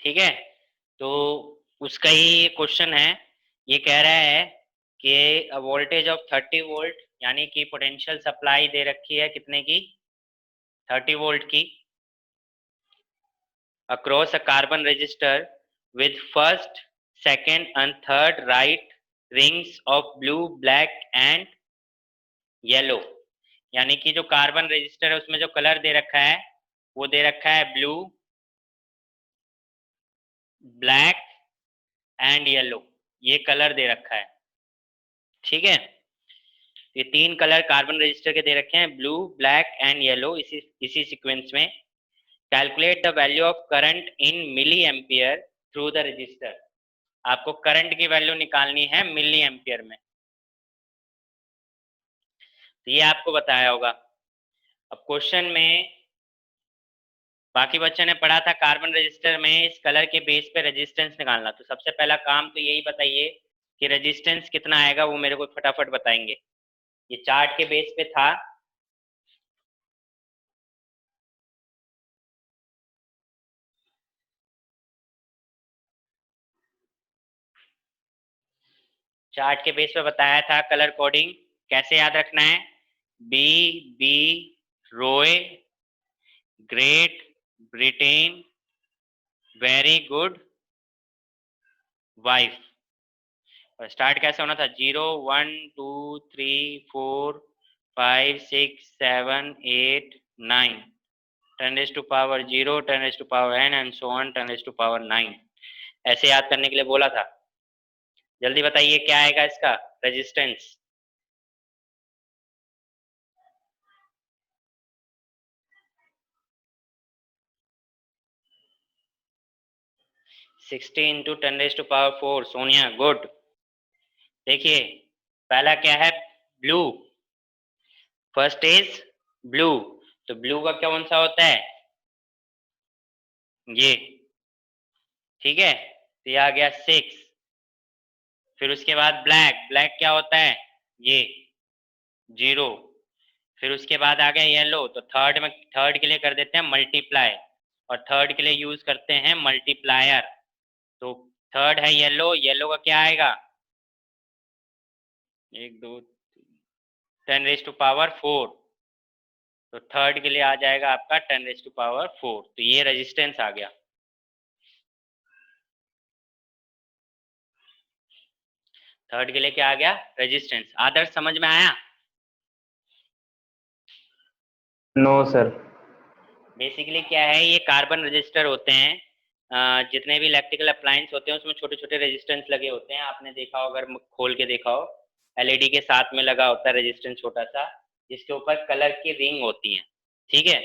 ठीक है, तो उसका ही क्वेश्चन है। ये कह रहा है कि वोल्टेज ऑफ 30 वोल्ट, यानी कि पोटेंशियल सप्लाई दे रखी है कितने की, 30 वोल्ट की, across a carbon register with first, second and third right rings of blue, black and yellow। यानी कि जो कार्बन रजिस्टर है उसमें जो कलर दे रखा है वो दे रखा है ब्लू, ब्लैक एंड येलो, ये कलर दे रखा है। ठीक है, ये तीन कलर कार्बन रजिस्टर के दे रखे हैं, ब्लू, ब्लैक एंड येलो, इसी इसी सीक्वेंस में। Calculate the value of current in milli ampere through the resistor. आपको करंट की वैल्यू निकालनी है मिली एम्पियर में, तो ये आपको बताया होगा। अब क्वेश्चन में बाकी बच्चों ने पढ़ा था कार्बन रजिस्टर में इस कलर के बेस पे रेजिस्टेंस निकालना, तो सबसे पहला काम तो यही बताइए कि रेजिस्टेंस कितना आएगा, वो मेरे को फटाफट बताएंगे। ये चार्ट के बेस पे था, चार्ट के बेस पे बताया था कलर कोडिंग कैसे याद रखना है। बी, बी, रोए, great Britain, very good, wife. और स्टार्ट कैसे होना था, 0 1 2 3 4 5 6 7 8 9, 10⁻0, 10⁻n एंड सो ऑन 10⁻9। ऐसे याद करने के लिए बोला था। जल्दी बताइए क्या आएगा इसका resistance. Sixty into 10⁻4। Sonia good. देखिए पहला क्या है, ब्लू, फर्स्ट इज ब्लू, तो ब्लू का कौन सा होता है, ये। ठीक है, तो ये आ गया 6। फिर उसके बाद ब्लैक, ब्लैक क्या होता है, ये 0। फिर उसके बाद आ गया येलो, तो थर्ड में, थर्ड के लिए कर देते हैं मल्टीप्लाई, और थर्ड के लिए यूज करते हैं मल्टीप्लायर। तो थर्ड है येलो, येलो का क्या आएगा, 1 2 10⁻4। तो थर्ड के लिए आ जाएगा आपका 10⁻4। तो ये रेजिस्टेंस आ गया। थर्ड के लिए क्या आ गया, रेजिस्टेंस। आदर्श समझ में आया। No sir. बेसिकली क्या है, ये कार्बन रजिस्टर होते हैं, जितने भी इलेक्ट्रिकल अप्लायंस होते हैं उसमें छोटे छोटे रेजिस्टेंस लगे होते हैं। आपने देखा हो, अगर खोल के देखा हो, एलईडी के साथ में लगा होता है रेजिस्टेंस छोटा सा, जिसके ऊपर कलर की रिंग होती है। ठीक है,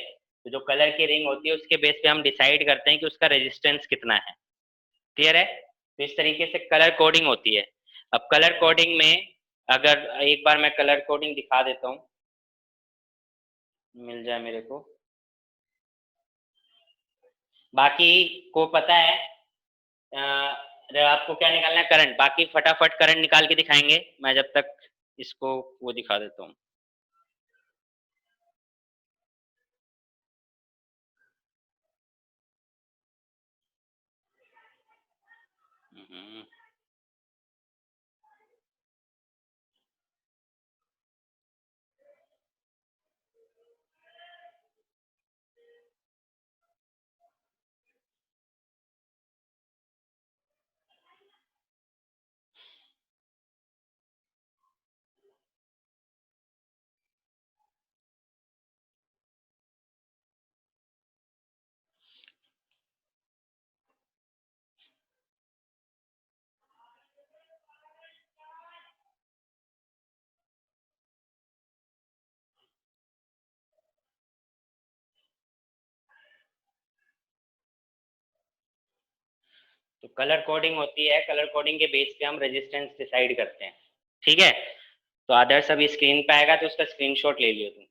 तो जो कलर की रिंग होती है उसके बेस पे हम डिसाइड करते हैं कि उसका रेजिस्टेंस कितना है। क्लियर है, तो इस तरीके से कलर कोडिंग होती है। अब कलर कोडिंग में, अगर एक बार मैं कलर कोडिंग दिखा देता हूँ, मिल जाए मेरे को। बाकी को पता है आपको क्या निकालना है, करंट। बाकी फटाफट करंट निकाल के दिखाएंगे, मैं जब तक इसको वो दिखा देता हूँ। हम्म, तो कलर कोडिंग होती है, कलर कोडिंग के बेस पे हम रेजिस्टेंस डिसाइड करते हैं। ठीक है, तो आदर्श अभी स्क्रीन पे आएगा तो उसका स्क्रीनशॉट ले लियो तुम।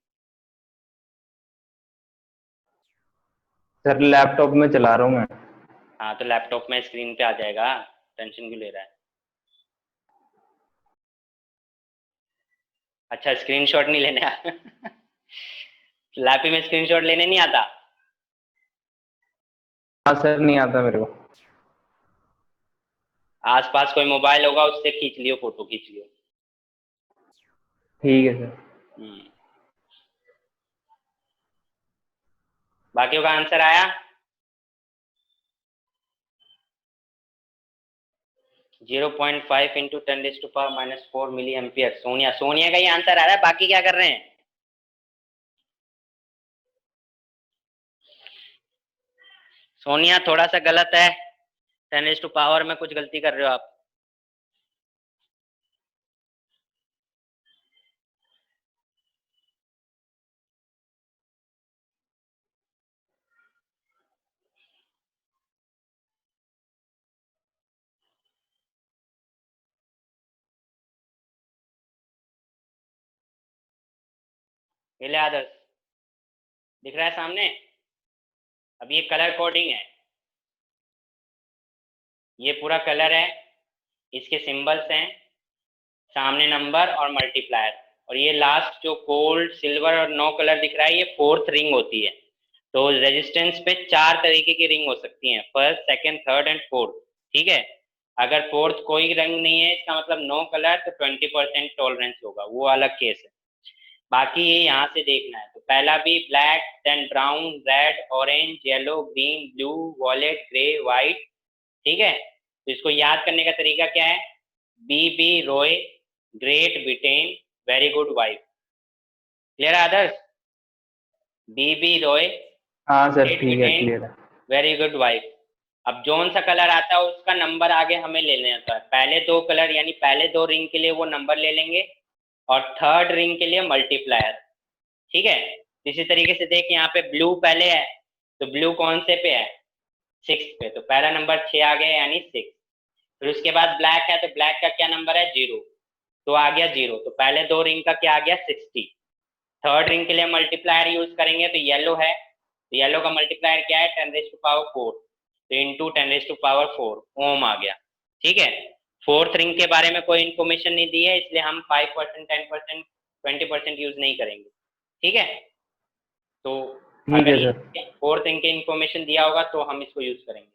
सर लैपटॉप में चला रहा हूँ मैं। हाँ, तो लैपटॉप में स्क्रीन पे आ जाएगा, टेंशन क्यों ले रहा है। अच्छा, स्क्रीनशॉट नहीं लेने लैपी में स्क्रीनशॉट लेने नहीं आता। हाँ सर, नहीं आता मेरे को। आसपास कोई मोबाइल होगा उससे खींच लियो, फोटो खींच लियो। ठीक है सर। बाकियों का आंसर आया? 0.5 इंटू 10⁻⁻⁴ मिली एम्पियर। सोनिया का ही आंसर आ रहा है, बाकी क्या कर रहे हैं? सोनिया थोड़ा सा गलत है, 10⁻⁻ में कुछ गलती कर रहे हो आप। ये ले आदर्श, दिख रहा है सामने? अब ये कलर कोडिंग है, ये पूरा कलर है, इसके सिंबल्स हैं, सामने नंबर और मल्टीप्लायर, और ये लास्ट जो गोल्ड सिल्वर और नो कलर दिख रहा है, ये फोर्थ रिंग होती है। तो रेजिस्टेंस पे 4 तरीके की रिंग हो सकती हैं, first, second, third and fourth. ठीक है, अगर फोर्थ कोई रिंग नहीं है, इसका मतलब नो कलर, तो 20% टॉलरेंस होगा, वो अलग केस है। बाकी ये यहाँ से देखना है। तो पहला भी black, then brown, red, orange, yellow, green, blue, violet, grey, white. ठीक है, तो इसको याद करने का तरीका क्या है? B B ROY, great Britain, very good wife. Clear है आदर्श? बी बी रॉय, हाँ सर ग्रेट ठीक है, ब्रिटेन, क्लियर है। Very good wife. अब जोन सा कलर आता है उसका नंबर आगे हमें ले लेना होता है। पहले 2 कलर यानी पहले 2 रिंग के लिए वो नंबर ले लेंगे, और थर्ड रिंग के लिए मल्टीप्लायर। ठीक है, इसी तरीके से देख, यहाँ पे ब्लू पहले है, तो ब्लू कौन से पे है? 6 पे, तो पहला नंबर 6 आ गया यानी 6। फिर उसके बाद ब्लैक है, तो ब्लैक का क्या नंबर है? 0, तो आ गया 0, तो पहले 2 रिंग का क्या आ गया? 60। थर्ड रिंग के लिए मल्टीप्लायर यूज करेंगे, तो येलो है, तो येलो का मल्टीप्लायर क्या है? 10⁻⁴, तो इंटू 10⁻⁴ ओम आ गया। ठीक है, फोर्थ रिंग के बारे में कोई इंफॉर्मेशन नहीं दी है, इसलिए हम 5%, 10%, 20% यूज नहीं करेंगे। ठीक है, तो ठीक अगर है सर। ये फोर्थ रिंग के इंफॉर्मेशन दिया होगा तो हम इसको यूज करेंगे।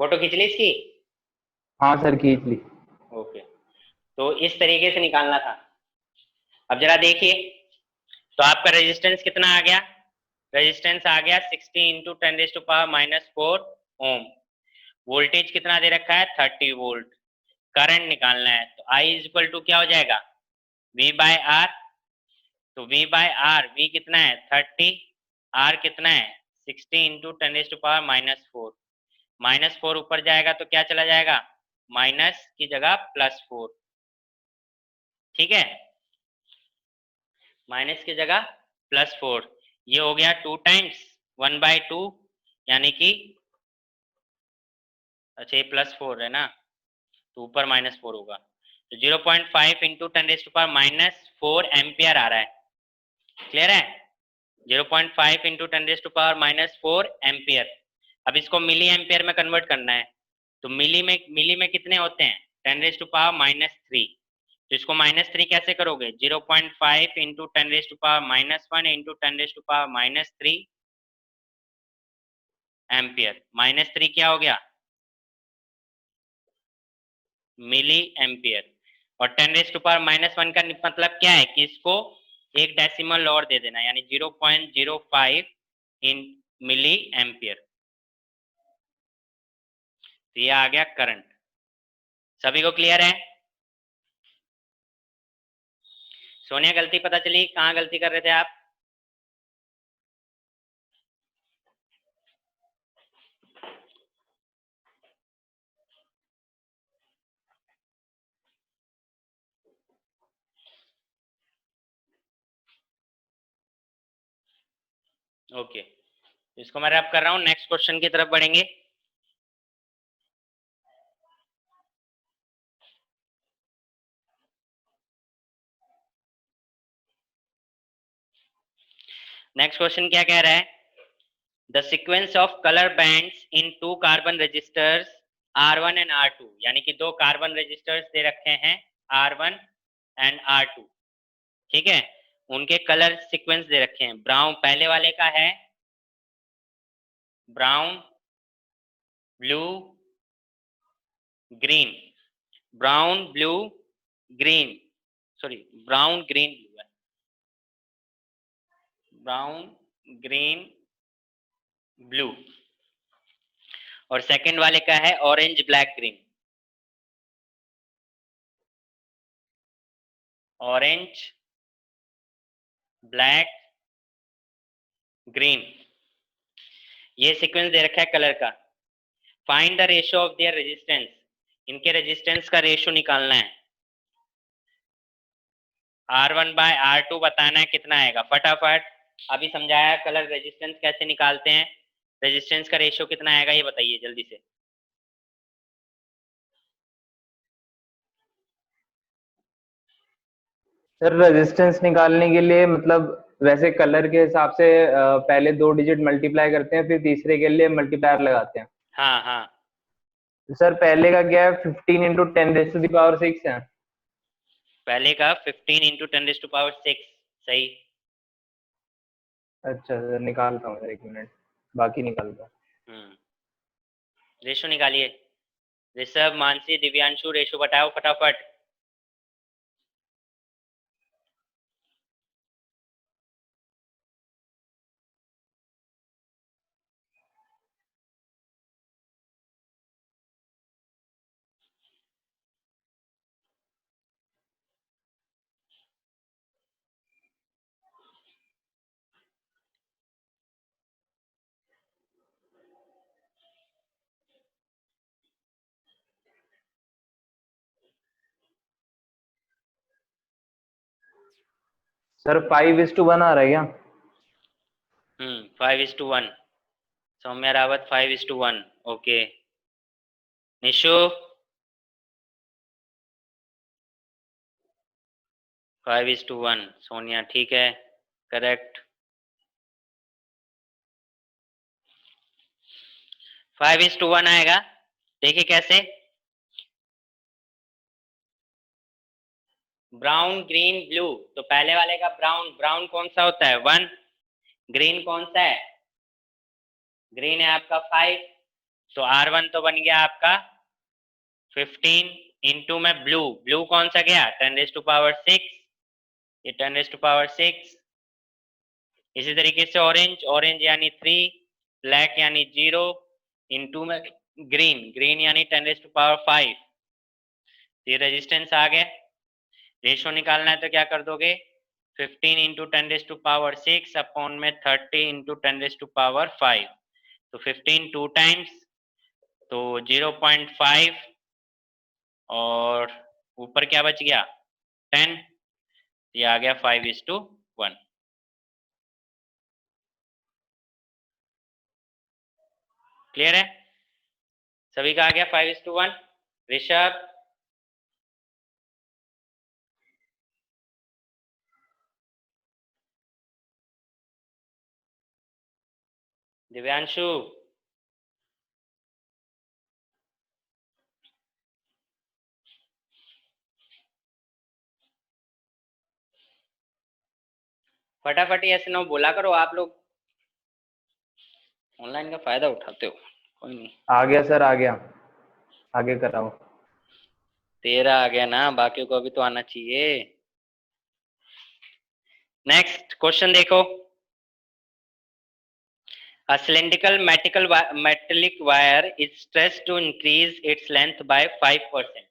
फोटो खींच ली इसकी? हाँ सर, खींच ली। ओके, तो इस तरीके से निकालना था। अब जरा देखिए, तो आपका रेजिस्टेंस कितना आ गया? रेजिस्टेंस आ गया 60 इंटू 10⁻⁻⁴ ओम। वोल्टेज कितना दे रखा है? 30 वोल्ट। करंट निकालना है, तो I इज इक्वल टू क्या हो जाएगा? V by R. तो V बाय आर, V कितना है? 30, R कितना है? 60 इंटू 10⁻⁻⁴। -4 ऊपर जाएगा तो क्या चला जाएगा? माइनस की जगह +4। ठीक है, माइनस की जगह +4। ये हो गया 2 टाइम्स 1/2, यानी कि, अच्छा ये +4 है ना, तो ऊपर -4 होगा, तो 0.5 इंटू 10⁻⁻⁴ एम्पियर आ रहा है। क्लियर है? 0.5 इंटू 10⁻⁻⁴ एम्पियर। अब इसको मिली एम्पियर में कन्वर्ट करना है, तो मिली में कितने होते हैं? 10⁻³ तो इसको -3 कैसे करोगे? 0.5 इंटू 10⁻⁻1 इंटू 10⁻³ एम्पियर। -3 क्या हो गया? Milli ampere. और 10⁻⁻1 का मतलब क्या है कि इसको एक डेसिमल और दे देना, यानी 0.05 इन मिली एम्पियर। तो ये आ गया करंट। सभी को क्लियर है? सोनिया, गलती पता चली? कहाँ गलती कर रहे थे आप? ओके, इसको मैं रैप कर रहा हूँ, नेक्स्ट क्वेश्चन की तरफ बढ़ेंगे। नेक्स्ट क्वेश्चन क्या कह रहा है? The sequence of colour bands in 2 carbon resistors R1 and R2, यानी कि 2 कार्बन रजिस्टर्स दे रखे हैं R1 एंड R2। ठीक है, उनके कलर सीक्वेंस दे रखे हैं। ब्राउन पहले वाले का है brown, blue green, brown blue green, sorry brown green blue है, ब्राउन ग्रीन ब्लू। और सेकंड वाले का है orange black green, orange black green. ये सीक्वेंस दे रखा है कलर का। Find the ratio of their resistance, इनके रेजिस्टेंस का रेशियो निकालना है। R1 बाय R2 बताना है कितना आएगा, फटाफट। अभी समझाया कलर रेजिस्टेंस कैसे निकालते हैं, रेजिस्टेंस का रेशियो कितना आएगा ये बताइए जल्दी से। सर रेजिस्टेंस निकालने के लिए मतलब वैसे कलर के हिसाब से पहले 2 डिजिट मल्टीप्लाई करते हैं, फिर तीसरे के लिए मल्टीप्लायर लगाते हैं। हाँ हाँ, तो सर पहले का क्या है, 15 × 10⁶ है। पहले का 15 × 10⁶ सही। अच्छा सर निकालता हूँ सर, 1 मिनट बाकी निकालता हूँ। रेशो निकालिए। ऋषभ, मानसी, दिव्यांशु, रेशो बताओ फटाफट। सर 5:1 आ रहा है क्या? 5:1। सौम्या रावत 5:1। ओके। निशु 5:1। सोनिया ठीक है, करेक्ट। 5:1 आएगा। देखिए कैसे, ब्राउन ग्रीन ब्लू। तो पहले वाले का ब्राउन, ब्राउन कौन सा होता है 1, ग्रीन कौन सा है, ग्रीन है आपका 5। तो R1 तो बन गया आपका 15 इंटू में ब्लू, ब्लू कौन सा गया 10⁶, ये 10⁶। इसी तरीके से ऑरेंज, ऑरेंज यानी 3, ब्लैक यानी 0 इंटू में ग्रीन, ग्रीन यानी 10⁵। ये रेजिस्टेंस आ गया। रेशो निकालना है तो क्या कर दोगे, 15 × 10⁶ अपॉन में 30 × 10⁵। तो 15 टू टाइम्स तो 0.5 और ऊपर क्या बच गया 10, ये आ गया 5:1। क्लियर है, सभी का आ गया 5:1। ऋषभ, दिव्यांशु, फटाफट ऐसे ना बोला करो आप लोग, ऑनलाइन का फायदा उठाते हो। कोई नहीं, आ गया सर, आ गया, आगे कराओ। तेरा आ गया ना, बाकियों को भी तो आना चाहिए। नेक्स्ट क्वेश्चन देखो। A cylindrical metallic wire is stretched to increase its length by 5%।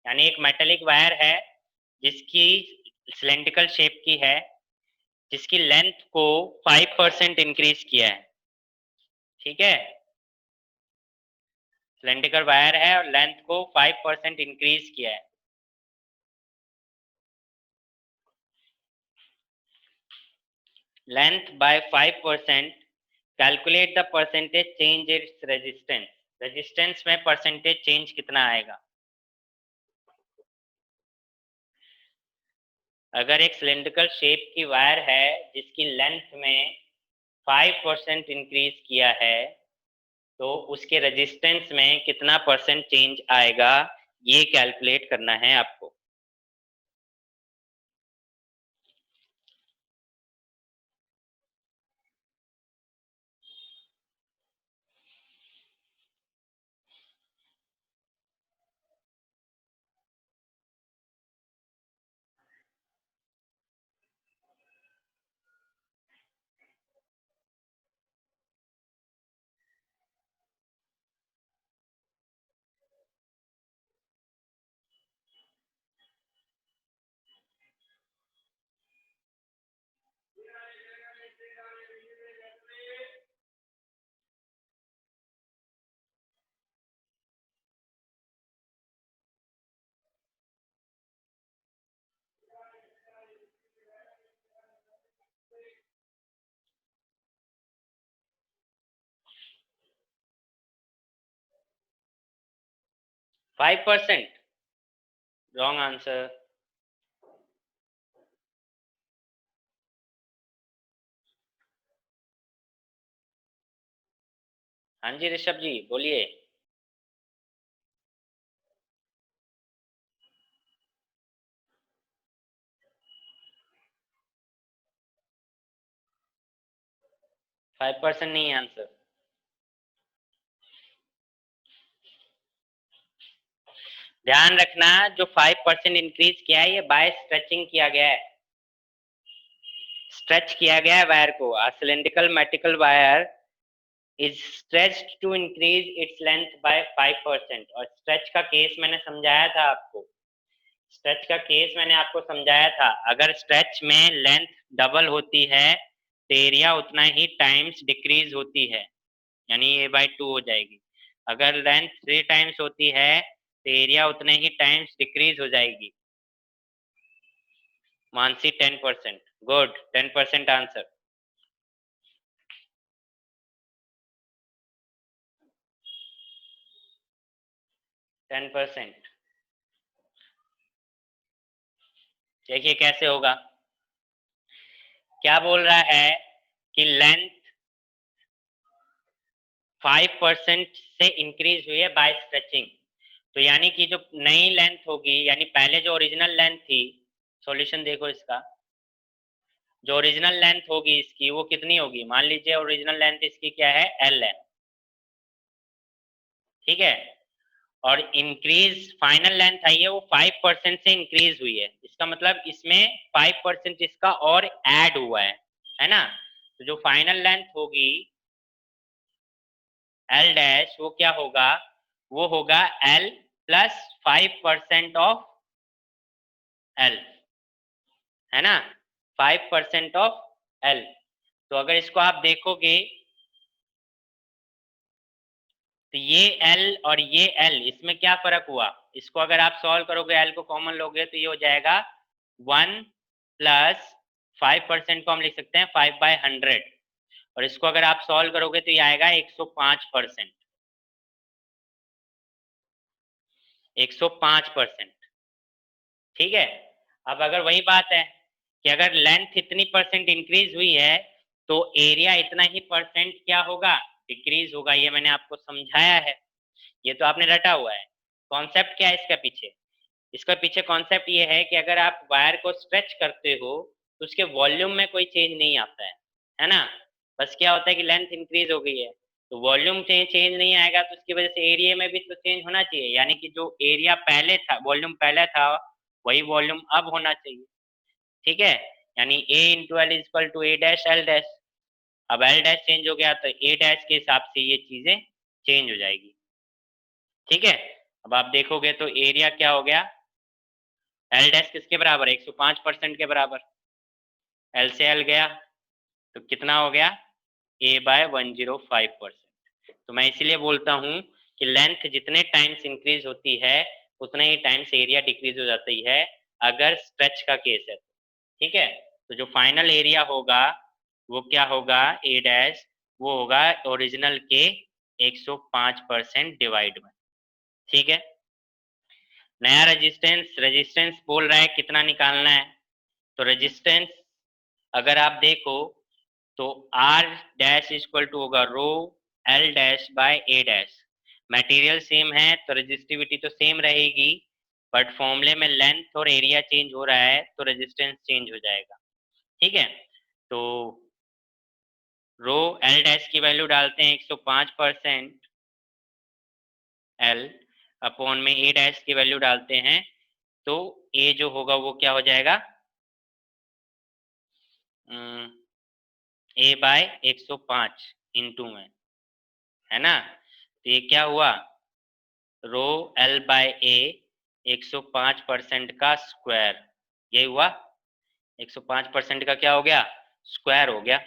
यानी एक मेटेलिक वायर है जिसकी सिलेंड्रिकल शेप की है, जिसकी लेंथ को 5% इंक्रीज किया है। ठीक है, सिलेंड्रिकल वायर है और लेंथ को 5% इंक्रीज किया है। Length by 5%, calculate the percentage change its resistance. Resistance में परसेंटेज चेंज कितना आएगा। अगर एक सिलेंड्रिकल शेप की वायर है जिसकी लेंथ में 5% इंक्रीज किया है तो उसके रेजिस्टेंस में कितना परसेंट चेंज आएगा, ये कैलकुलेट करना है आपको। 5%, रॉन्ग आंसर। हाँ जी ऋषभ जी बोलिए। 5% नहीं है आंसर। ध्यान रखना, जो 5% इंक्रीज किया है ये बाय स्ट्रेचिंग किया गया है, स्ट्रेच किया गया है वायर को। A cylindrical metal wire is stretched to increase its length by 5%। और स्ट्रेच का केस मैंने समझाया था आपको, स्ट्रेच का केस मैंने आपको समझाया था। अगर स्ट्रेच में लेंथ डबल होती है तो एरिया उतना ही टाइम्स डिक्रीज होती है, यानी a/2 हो जाएगी। अगर लेंथ 3 टाइम्स होती है तो एरिया उतने ही टाइम्स डिक्रीज हो जाएगी। Mansi 10%, good, 10% answer. 10%। देखिए कैसे होगा, क्या बोल रहा है कि लेंथ 5% से इंक्रीज हुई है बाय स्ट्रेचिंग। तो यानी कि जो नई लेंथ होगी, यानी पहले जो ओरिजिनल लेंथ थी, सॉल्यूशन देखो इसका, जो ओरिजिनल लेंथ होगी इसकी वो कितनी होगी। मान लीजिए ओरिजिनल लेंथ इसकी क्या है, एल है, ठीक है। और इंक्रीज फाइनल लेंथ आई है वो 5% से इंक्रीज हुई है, इसका मतलब इसमें 5% इसका और ऐड हुआ है ना। तो जो फाइनल लेंथ होगी एल डैश वो क्या होगा, वो होगा एल प्लस 5% ऑफ एल, है ना, 5% ऑफ एल। तो अगर इसको आप देखोगे तो ये एल और ये एल, इसमें क्या फर्क हुआ, इसको अगर आप सॉल्व करोगे एल को कॉमन लोगे तो ये हो जाएगा 1 प्लस 5% को हम लिख सकते हैं 5/100, और इसको अगर आप सॉल्व करोगे तो ये आएगा 105%, 105%, ठीक है। अब अगर वही बात है कि अगर लेंथ इतनी परसेंट इंक्रीज हुई है तो एरिया इतना ही परसेंट क्या होगा, डिक्रीज होगा। ये मैंने आपको समझाया है, ये तो आपने रटा हुआ है। कॉन्सेप्ट क्या है इसका पीछे, इसका पीछे कॉन्सेप्ट ये है कि अगर आप वायर को स्ट्रेच करते हो तो उसके वॉल्यूम में कोई चेंज नहीं आता है ना। बस क्या होता है कि लेंथ इंक्रीज हो गई है तो वॉल्यूम चेंज नहीं आएगा, तो उसकी वजह से एरिया में भी तो चेंज होना चाहिए, यानी कि जो एरिया पहले था, वॉल्यूम पहले था, वही वॉल्यूम अब होना चाहिए, ठीक है। यानी a into L is equal to A dash L dash. अब एल डैश चेंज हो गया तो ए डैश के हिसाब से ये चीजें चेंज हो जाएगी, ठीक है। अब आप देखोगे तो एरिया क्या हो गया, एल डैश किसके बराबर है, 105% के बराबर, एल से एल गया तो कितना हो गया, a/105%। तो मैं इसीलिए बोलता हूँ कि लेंथ जितने टाइम्स इंक्रीज होती है उतने ही टाइम्स एरिया डिक्रीज हो जाती है, अगर स्ट्रेच का केस है, ठीक है। तो जो फाइनल एरिया होगा वो क्या होगा, ए डैश, वो होगा ओरिजिनल के 105% डिवाइड में, ठीक है। नया रेजिस्टेंस, रेजिस्टेंस बोल रहा है कितना निकालना है, तो रेजिस्टेंस अगर आप देखो तो आर डैश इक्वल टू होगा rho L dash by A dash. Material same है तो रेजिस्टिविटी तो सेम रहेगी, बट फॉर्मूले में लेंथ और एरिया चेंज हो रहा है तो रेजिस्टेंस चेंज हो जाएगा, ठीक है। तो रो एल डैश की वैल्यू डालते हैं 105% एल अपॉन में ए डैश की वैल्यू डालते हैं, तो ए जो होगा वो क्या हो जाएगा, a/105 इंटू में, है ना। तो ये क्या हुआ, रो एल बाय ए 105% का स्क्वायर, ये हुआ 105% का क्या हो गया, स्क्वायर हो गया।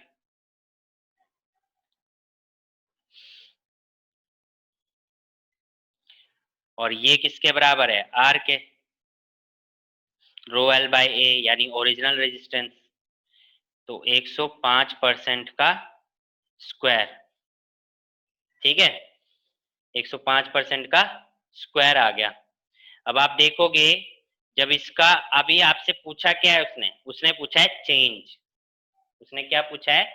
और ये किसके बराबर है, आर के, रो एल बाय ए यानी ओरिजिनल रेजिस्टेंस, तो 105% का स्क्वायर, ठीक है, 105% का स्क्वायर आ गया। अब आप देखोगे जब इसका अभी आपसे पूछा क्या है, उसने पूछा है चेंज। उसने क्या पूछा है?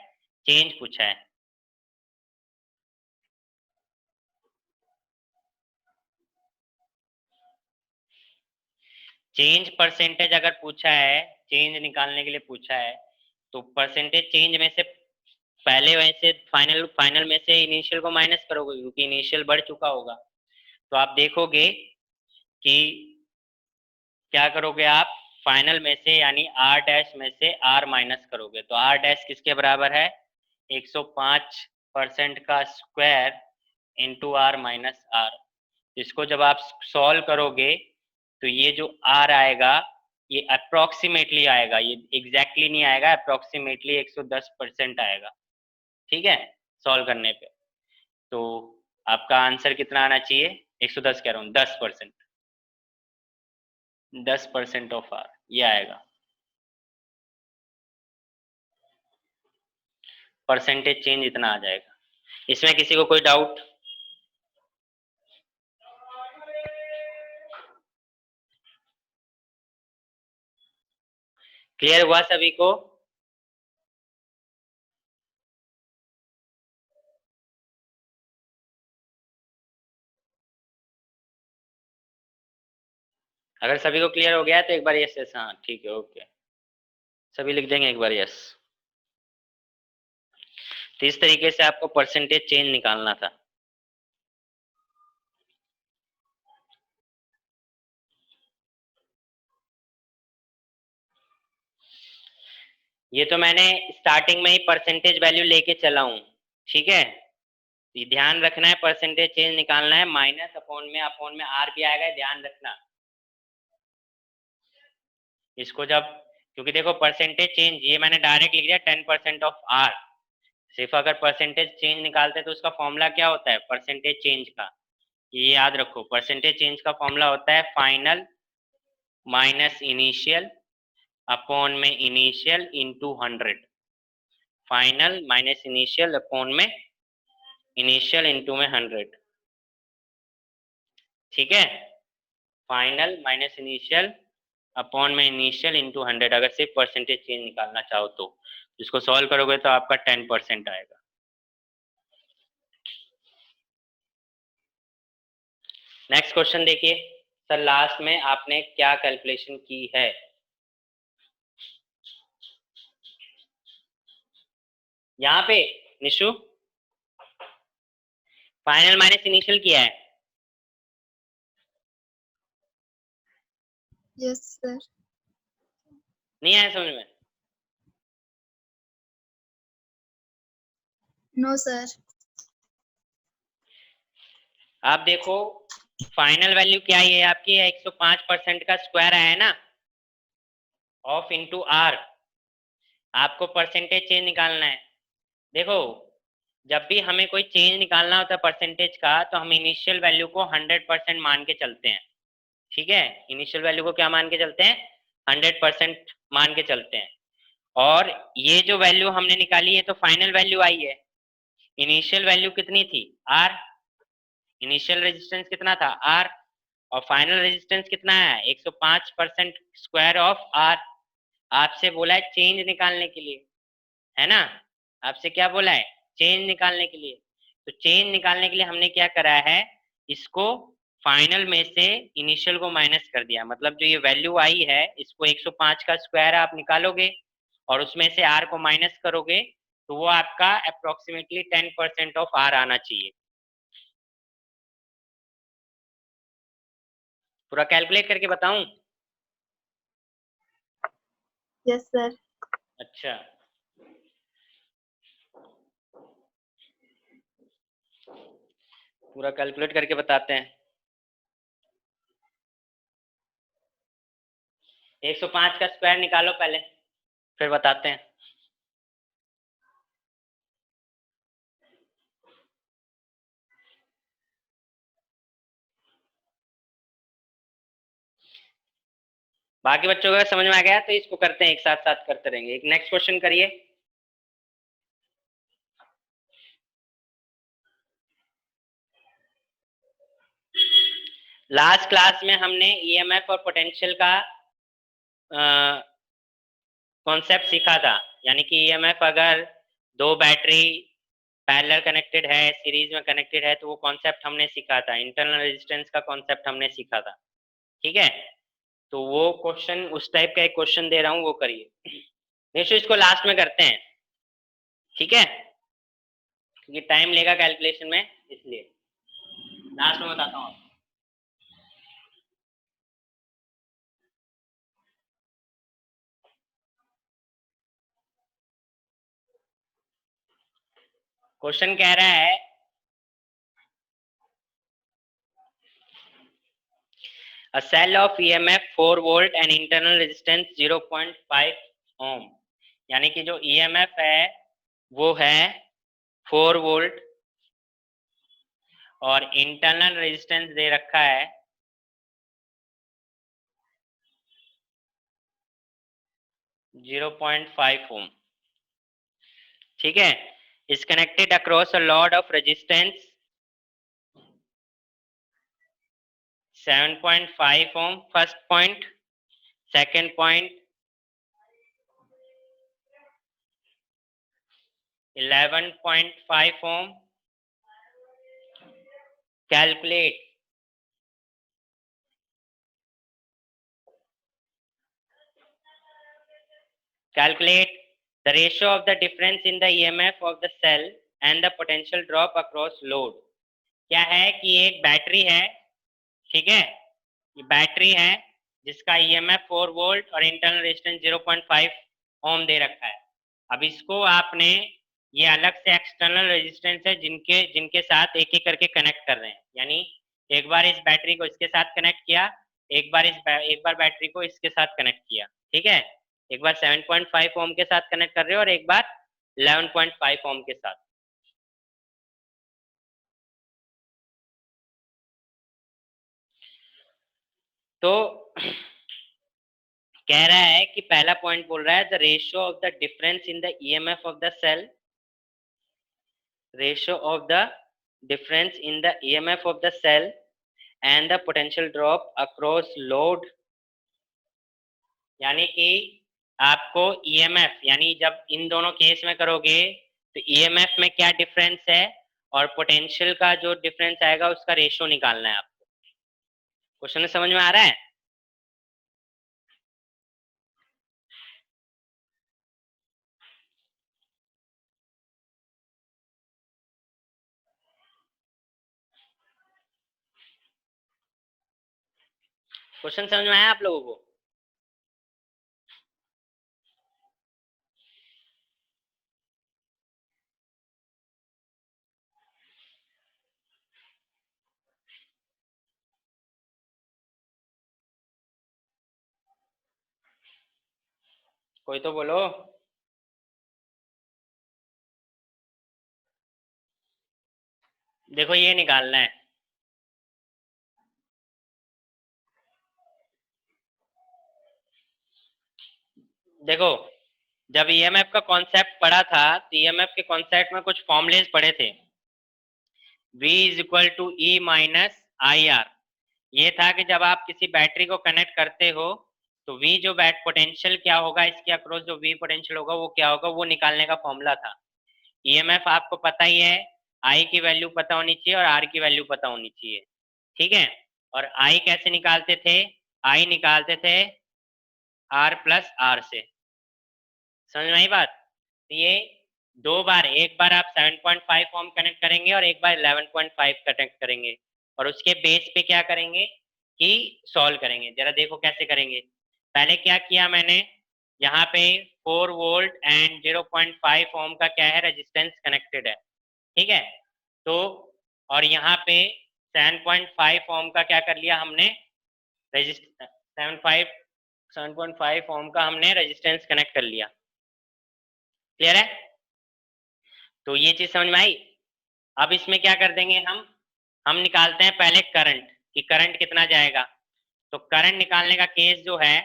चेंज पूछा है। चेंज परसेंटेज अगर पूछा है, चेंज निकालने के लिए पूछा है, तो परसेंटेज चेंज में से पहले वैसे फाइनल फाइनल में से इनिशियल को माइनस करोगे, क्योंकि इनिशियल बढ़ चुका होगा। तो आप देखोगे कि क्या करोगे आप, फाइनल में से यानी आर डैश में से आर माइनस करोगे। तो आर डैश किसके बराबर है? 105% का square into R minus R. इसको जब आप सॉल्व करोगे तो ये जो आर आएगा ये अप्रोक्सीमेटली आएगा, ये एग्जैक्टली नहीं आएगा, अप्रोक्सीमेटली 110% आएगा। ठीक है, सॉल्व करने पे। तो आपका आंसर कितना आना चाहिए? 110 कह रहा हूँ, 10%। 10% ऑफ आर ये आएगा। परसेंटेज चेंज इतना आ जाएगा। इसमें किसी को कोई डाउट? क्लियर हुआ सभी को? अगर सभी को क्लियर हो गया है तो एक बार यस यस, हाँ ठीक है, ओके। सभी लिख देंगे एक बार यस। तो इस तरीके से आपको परसेंटेज चेंज निकालना था। ये तो मैंने स्टार्टिंग में ही परसेंटेज वैल्यू लेके चला हूं, ठीक है। ये ध्यान रखना है, परसेंटेज चेंज निकालना है, माइनस अपॉन में आर भी आएगा, ध्यान रखना इसको जब, क्योंकि देखो परसेंटेज चेंज ये मैंने डायरेक्ट लिख दिया 10% ऑफ आर। सिर्फ अगर परसेंटेज चेंज निकालते तो उसका फॉर्मूला क्या होता है परसेंटेज चेंज का, ये याद रखो। परसेंटेज चेंज का फॉर्मूला होता है फाइनल माइनस इनिशियल अपॉन में initial into 100। Final minus initial upon में इनिशियल इंटू में 100। ठीक है, फाइनल माइनस इनिशियल अपॉन में इनिशियल इंटू 100, अगर सिर्फ परसेंटेज चेंज निकालना चाहो तो। इसको सॉल्व करोगे तो आपका 10% आएगा। नेक्स्ट क्वेश्चन देखिए सर, लास्ट में आपने क्या कैलकुलेशन की है? यहाँ पे निशु फाइनल माइनस इनिशियल किया है? Yes sir. नहीं आया समझ में? No sir. आप देखो फाइनल वैल्यू क्या है आपकी, 105% का स्क्वायर आया है ना, ऑफ इंटू आर। आपको परसेंटेज चेंज निकालना है। देखो जब भी हमें कोई चेंज निकालना होता है परसेंटेज का, तो हम इनिशियल वैल्यू को 100% मान के चलते हैं। ठीक है, इनिशियल वैल्यू को क्या मान के चलते हैं? 100% मान के चलते हैं। और ये जो वैल्यू हमने निकाली है तो फाइनल वैल्यू आई है। इनिशियल वैल्यू कितनी थी? आर। इनिशियल रेजिस्टेंस कितना था? आर। और फाइनल रेजिस्टेंस कितना है? 105% स्क्वायर ऑफ आर। आपसे बोला है चेंज निकालने के लिए, है ना। आपसे क्या बोला है? चेंज निकालने के लिए। तो चेंज निकालने के लिए हमने क्या करा है, इसको फाइनल में से इनिशियल को माइनस कर दिया। मतलब जो ये वैल्यू आई है इसको 105 का स्क्वायर आप निकालोगे और उसमें से आर को माइनस करोगे, तो वो आपका अप्रोक्सीमेटली 10% ऑफ आर आना चाहिए। पूरा कैलकुलेट करके बताऊं? Yes sir. अच्छा, पूरा कैलकुलेट करके बताते हैं। 105 का स्क्वायर निकालो पहले, फिर बताते हैं। बाकी बच्चों को समझ में आ गया तो इसको करते हैं, एक साथ साथ करते रहेंगे। एक नेक्स्ट क्वेश्चन करिए। लास्ट क्लास में हमने ईएमएफ और पोटेंशियल का कॉन्सेप्ट सीखा था, यानी कि ईएमएफ अगर दो बैटरी पैरेलल कनेक्टेड है, सीरीज में कनेक्टेड है, तो वो कॉन्सेप्ट हमने सीखा था। इंटरनल रेजिस्टेंस का कॉन्सेप्ट हमने सीखा था, ठीक है। तो वो क्वेश्चन, उस टाइप का एक क्वेश्चन दे रहा हूँ, वो करिए। नेक्स्ट इसको लास्ट में करते हैं, ठीक है, क्योंकि टाइम लेगा कैलकुलेशन में, इसलिए लास्ट में बताता हूँ। क्वेश्चन कह रहा है a cell of EMF 4 volt and internal resistance 0.5 ohm, यानी कि जो EMF है वो है 4 वोल्ट और इंटरनल रेजिस्टेंस दे रखा है 0.5 ओम, ठीक है। Is connected across a lot of resistance 7.5 ohm, first point. Second point 11.5 ohm. Calculate the ratio of the difference in the EMF of the cell and the potential drop across load। क्या है कि एक battery है, ठीक है, ये battery है जिसका ईएमएफ 4 वोल्ट और इंटरनल रेजिस्टेंस 0.5 ओम दे रखा है। अब इसको आपने, ये अलग से एक्सटर्नल रेजिस्टेंस है जिनके जिनके साथ एक एक करके कनेक्ट कर रहे हैं, यानी एक बार इस बैटरी को इसके साथ कनेक्ट किया, एक बार बैटरी को इसके साथ कनेक्ट किया, ठीक है। एक बार 7.5 ओम के साथ कनेक्ट कर रहे हो और एक बार 11.5 ओम के साथ। तो कह रहा है कि पहला पॉइंट बोल रहा है the ratio of the difference in the EMF of the cell, ratio of the difference in the EMF of the cell and the potential drop across load, यानी कि आपको ईएमएफ, यानी जब इन दोनों केस में करोगे तो ईएमएफ में क्या डिफरेंस है और पोटेंशियल का जो डिफरेंस आएगा उसका रेशियो निकालना है आपको। क्वेश्चन समझ में आ रहा है? क्वेश्चन समझ में आया आप लोगों को? कोई तो बोलो। देखो ये निकालना है, देखो जब ईएमएफ का कॉन्सेप्ट पढ़ा था तो ईएमएफ के कॉन्सेप्ट में कुछ फॉर्मूलेज पढ़े थे। V is equal to E minus I R. ये था कि जब आप किसी बैटरी को कनेक्ट करते हो तो V जो बैट पोटेंशियल क्या होगा, इसके अक्रॉस जो V पोटेंशियल होगा वो क्या होगा, वो निकालने का फॉर्मूला था। ईएमएफ आपको पता ही है, I की वैल्यू पता होनी चाहिए और R की वैल्यू पता होनी चाहिए, ठीक है। और I कैसे निकालते थे? I निकालते थे R प्लस R से। समझ में आई बात? तो ये दो बार, एक बार आप 7.5 ओम कनेक्ट करेंगे और एक बार 11.5 कनेक्ट करेंगे और उसके बेस पे क्या करेंगे कि सॉल्व करेंगे। जरा देखो कैसे करेंगे। पहले क्या किया मैंने, यहाँ पे 4 वोल्ट एंड 0.5 ओम का क्या है, रेजिस्टेंस कनेक्टेड है, ठीक है। तो और यहाँ पे 7.5 ओम का क्या कर लिया हमने, रेजिस्ट 7.5 ओम का हमने रेजिस्टेंस कनेक्ट कर लिया। क्लियर है? तो ये चीज समझ में आई। अब इसमें क्या कर देंगे हम निकालते हैं पहले करंट, कि करंट कितना जाएगा। तो करंट निकालने का केस जो है,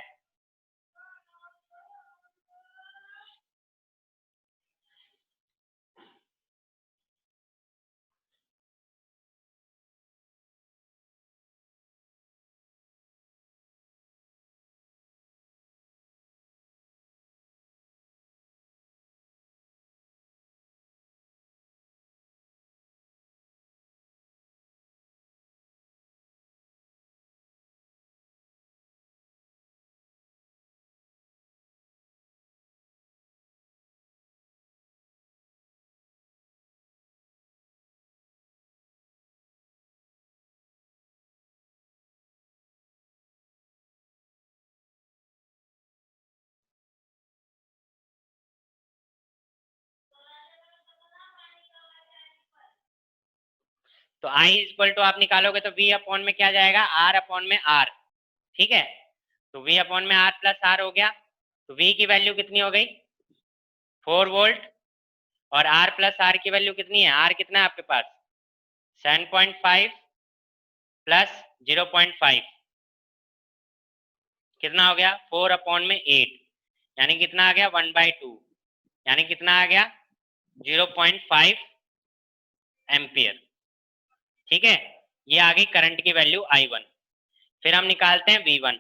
तो आई इक्वल टू आप निकालोगे तो वी अपॉन में क्या जाएगा, आर अपॉन में आर, ठीक है। तो वी अपॉन में आर प्लस आर हो गया, तो वी की वैल्यू कितनी हो गई 4 वोल्ट, और आर प्लस आर की वैल्यू कितनी है, आर कितना है आपके पास 7.5 प्लस 0.5 कितना हो गया 4 अपॉन में 8, यानी कितना आ गया 1/2, यानी कितना आ गया 0.5 एम्पियर, ठीक है। ये आ गई करंट की वैल्यू I1। फिर हम निकालते हैं V1,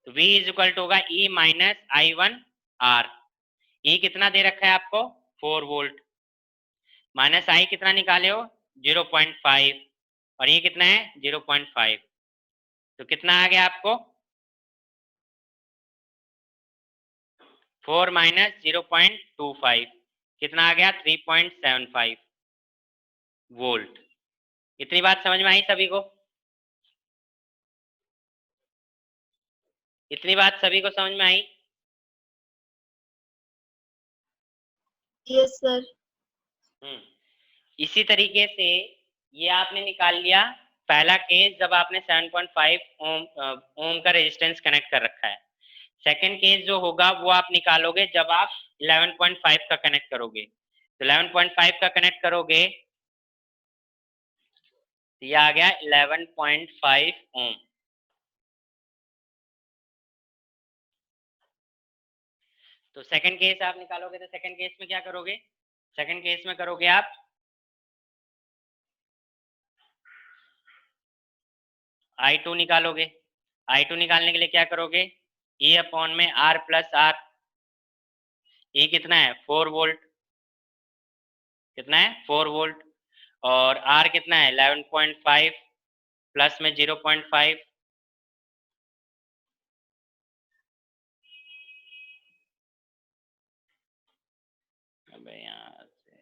तो V इज इक्वल टू होगा E minus I1 R। E कितना दे रखा है आपको 4 वोल्ट, माइनस I कितना निकाले हो 0.5, और ये कितना है 0.5, तो कितना आ गया आपको 4 माइनस 0.25 कितना आ गया 3.75 वोल्ट। इतनी बात समझ में आई सभी को, इतनी बात सभी को समझ में आई। Yes sir. इसी तरीके से ये आपने निकाल लिया पहला केस जब आपने 7.5 ओम का रेजिस्टेंस कनेक्ट कर रखा है। सेकंड केस जो होगा वो आप निकालोगे जब आप 11.5 का कनेक्ट करोगे, तो 11.5 का कनेक्ट करोगे तो ये आ गया 11.5 ओम। तो सेकंड केस आप निकालोगे तो सेकंड केस में क्या करोगे, सेकंड केस में करोगे आप I2 निकालोगे। I2 निकालने के लिए क्या करोगे, E अपॉन में R प्लस आर, E कितना है 4 वोल्ट, कितना है 4 वोल्ट, और R कितना है 11.5 प्लस में 0.5, अबे यहाँ से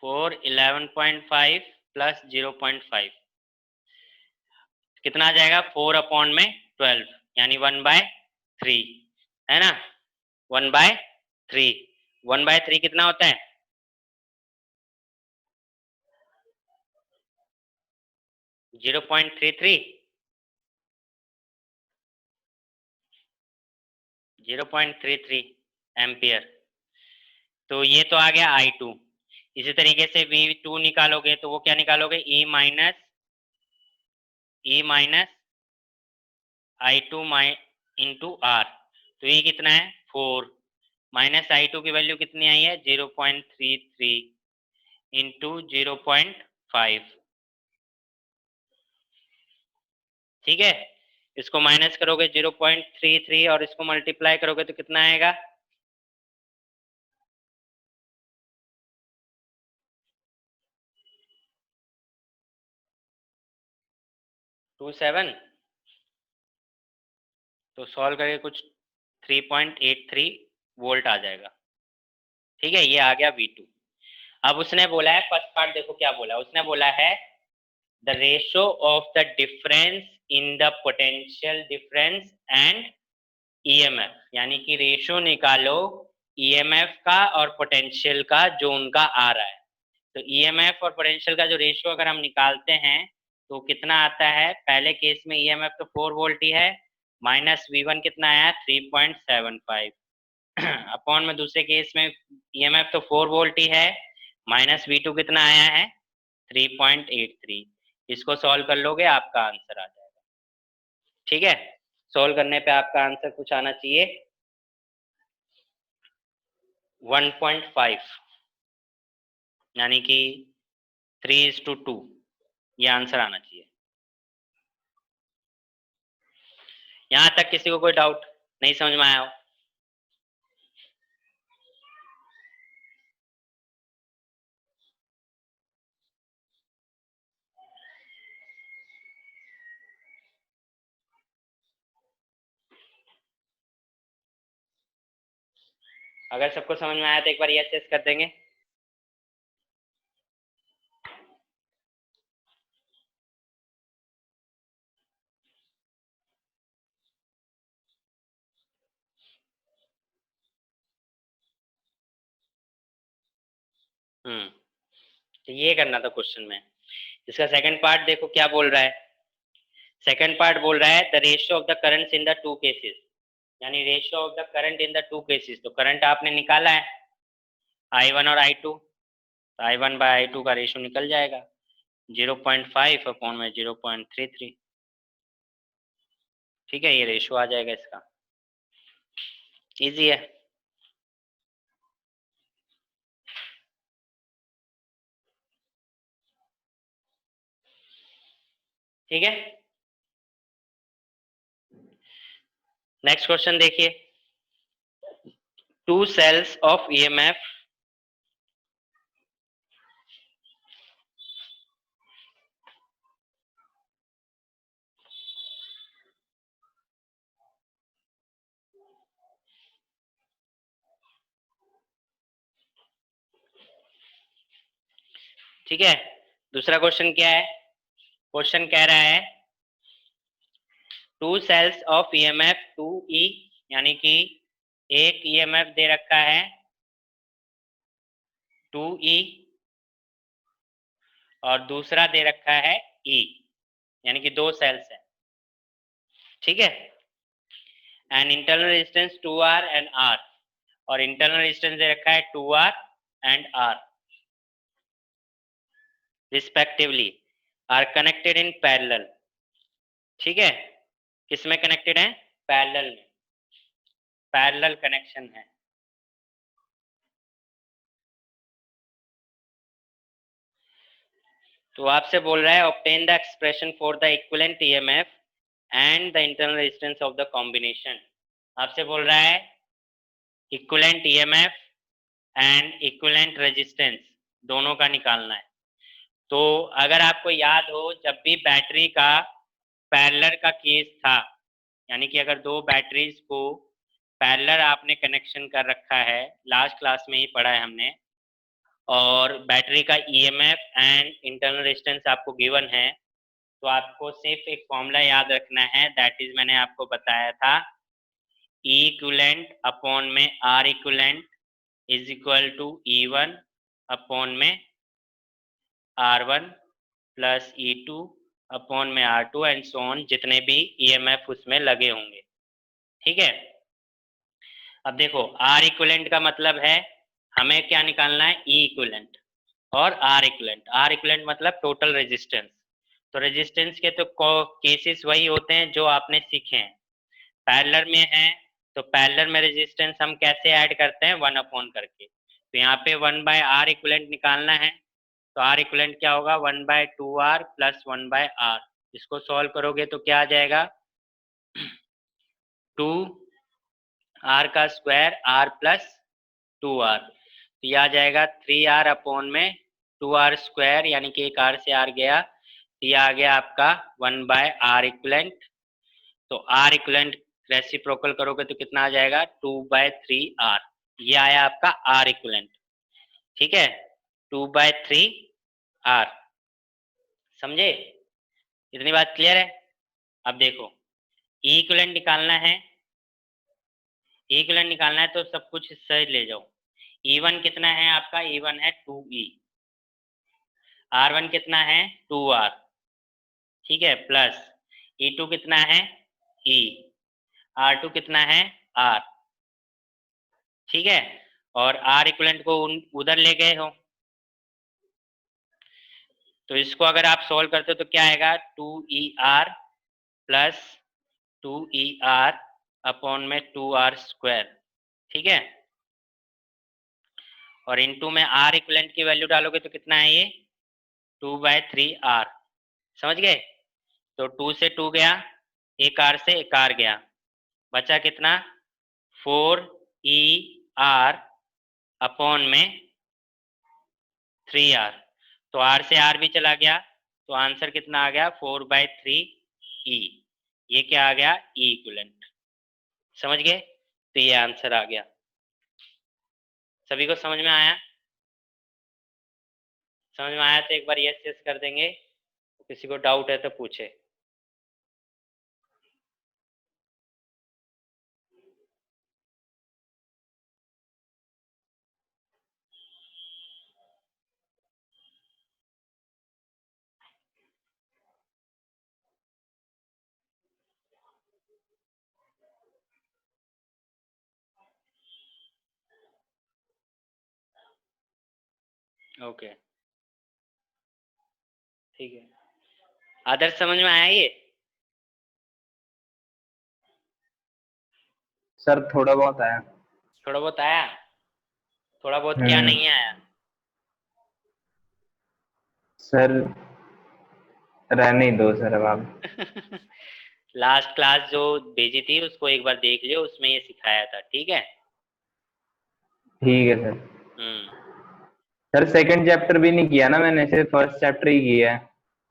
4 11.5 प्लस 0.5 कितना आ जाएगा 4 अपॉन में 12, यानी 1/3 है ना, 1/3, 1/3 कितना होता है 0.33, 0.33 एम्पियर। तो ये तो आ गया I2। इसी तरीके से V2 निकालोगे तो वो क्या निकालोगे E minus I2 into R, तो ये कितना है 4, माइनस I2 की वैल्यू कितनी आई है 0.33 इंटू 0.5, ठीक है। इसको माइनस करोगे 0.33 और इसको मल्टीप्लाई करोगे तो कितना आएगा 27, तो सॉल्व करके कुछ 3.83 वोल्ट आ जाएगा, ठीक है। ये आ गया V2। अब उसने बोला है फर्स्ट पार्ट, देखो क्या बोला, उसने बोला है the ratio of the difference in the potential difference and EMF, यानी कि रेशो निकालो ईएमएफ का और पोटेंशियल का जो उनका आ रहा है। तो ईएमएफ और पोटेंशियल का जो रेशो अगर हम निकालते हैं तो कितना आता है, पहले केस में ईएमएफ तो 4 वोल्ट ही है, माइनस V1 कितना आया 3.75 अपॉन में दूसरे केस में ईएमएफ तो 4 वोल्ट ही है, माइनस V2 कितना आया है 3.83। इसको सॉल्व कर लोगे आपका आंसर आ जाएगा, ठीक है। सॉल्व करने पे आपका आंसर कुछ आना चाहिए 1.5, यानी कि 3:2, ये आंसर आना चाहिए। यहां तक किसी को कोई डाउट नहीं समझ में आया हो? अगर सबको समझ में आया तो एक बार यस यस कर देंगे। तो ये करना था क्वेश्चन में। इसका सेकंड पार्ट देखो क्या बोल रहा है। सेकंड पार्ट बोल रहा है the ratio of the currents in the two cases, यानी ratio of the current in the two cases. तो करंट आपने निकाला है I1 और I2, तो I1 बाय I2 का रेशियो निकल जाएगा 0.5 अपॉन में 0.33। ठीक है, ये रेशियो आ जाएगा इसका। इजी है। ठीक है, नेक्स्ट क्वेश्चन देखिए। टू सेल्स ऑफ ईएमएफ ठीक है, दूसरा क्वेश्चन क्या है। क्वेश्चन कह रहा है two sales of EMF 2E, यानी कि एक ईएमएफ दे रखा है 2E और दूसरा दे रखा है E, यानी कि दो सेल्स है। ठीक है, and internal resistance 2R and R, और इंटरनल रेजिस्टेंस दे रखा है 2R and R respectively, are connected in parallel. ठीक है, किसमें कनेक्टेड है? पैरेलल में, पैरेलल कनेक्शन है। तो आपसे बोल रहा है obtain the expression for the equivalent EMF and the internal resistance of the combination. आपसे बोल रहा है equivalent EMF and equivalent resistance दोनों का निकालना है। तो अगर आपको याद हो, जब भी बैटरी का पैरेलल का केस था, यानी कि अगर दो बैटरीज को पैरेलल आपने कनेक्शन कर रखा है, लास्ट क्लास में ही पढ़ा है हमने, और बैटरी का ईएमएफ एंड इंटरनल रेजिस्टेंस आपको गिवन है, तो आपको सिर्फ एक फॉर्मूला याद रखना है, दैट इज मैंने आपको बताया था E इक्विवेलेंट अपॉन में R equivalent is equal to E1 upon में R1 प्लस E2 अपॉन में R2 एंड सो ऑन, जितने भी ईएमएफ उसमें लगे होंगे। ठीक है, अब देखो R इक्विवेलेंट का मतलब है हमें क्या निकालना है, E इक्विवेलेंट और R इक्विवेलेंट। R इक्विवेलेंट मतलब टोटल रेजिस्टेंस। तो रेजिस्टेंस के तो केसेस वही होते हैं जो आपने सीखे हैं। पैरेलल में है तो पैरेलल में रेजिस्टेंस हम कैसे ऐड करते हैं, 1 अपॉन करके। तो यहाँ पे 1 बाय R इक्विवेलेंट निकालना है, तो R इक्विवेलेंट क्या होगा, 1 by 2R plus 1 by R। इसको सॉल्व करोगे तो क्या आ जाएगा, 2R का स्क्वायर R प्लस 2R, तो ये आ जाएगा 3R अपॉन में 2R स्क्वायर, यानी कि एक R से R गया, तो ये आ गया आपका 1 बाय R इक्विवेलेंट। तो R इक्विवेलेंट रेसिप्रोकल करोगे तो कितना आ जाएगा, 2 बाय 3R। ये आया आपका R इक्विवेलेंट। ठीक है, 2 बाय 3R। समझे, इतनी बात क्लियर है। अब देखो E इक्विवेलेंट निकालना है, E इक्विवेलेंट निकालना है तो सब कुछ सही ले जाओ। E1 कितना है आपका, E1 है 2E, R1 कितना है 2R, ठीक है, प्लस E2 कितना है E, R2 कितना है R। ठीक है, और R इक्विवेलेंट को उधर ले गए हो, तो इसको अगर आप सॉल्व करते हो तो क्या आएगा, 2ER प्लस 2ER अपॉन में 2R स्क्वायर। ठीक है, और इनटू में R इक्विवेलेंट की वैल्यू डालोगे तो कितना है ये, 2 बाय 3R। समझ गए, तो 2 से 2 गया, एक R से एक R गया, बचा कितना, 4ER अपॉन में 3R। तो R से R भी चला गया, तो आंसर कितना आ गया, 4 बाय 3E। ये क्या आ गया, E इक्विवेलेंट। समझ गए, तो ये आंसर आ गया। सभी को समझ में आया? समझ में आया तो एक बार यस यस कर देंगे, किसी को डाउट है तो पूछे। ओके, ठीक है। आदर्श समझ में आया ये? सर थोड़ा बहुत आया। थोड़ा बहुत आया? थोड़ा बहुत क्या नहीं आया? सर रहने ही दो सर अब आप। लास्ट क्लास जो भेजी थी उसको एक बार देख लियो, उसमें ये सिखाया था, ठीक है? ठीक है सर। हम्म। सर सेकंड चैप्टर भी नहीं किया ना मैंने, सिर्फ फर्स्ट चैप्टर ही किया है।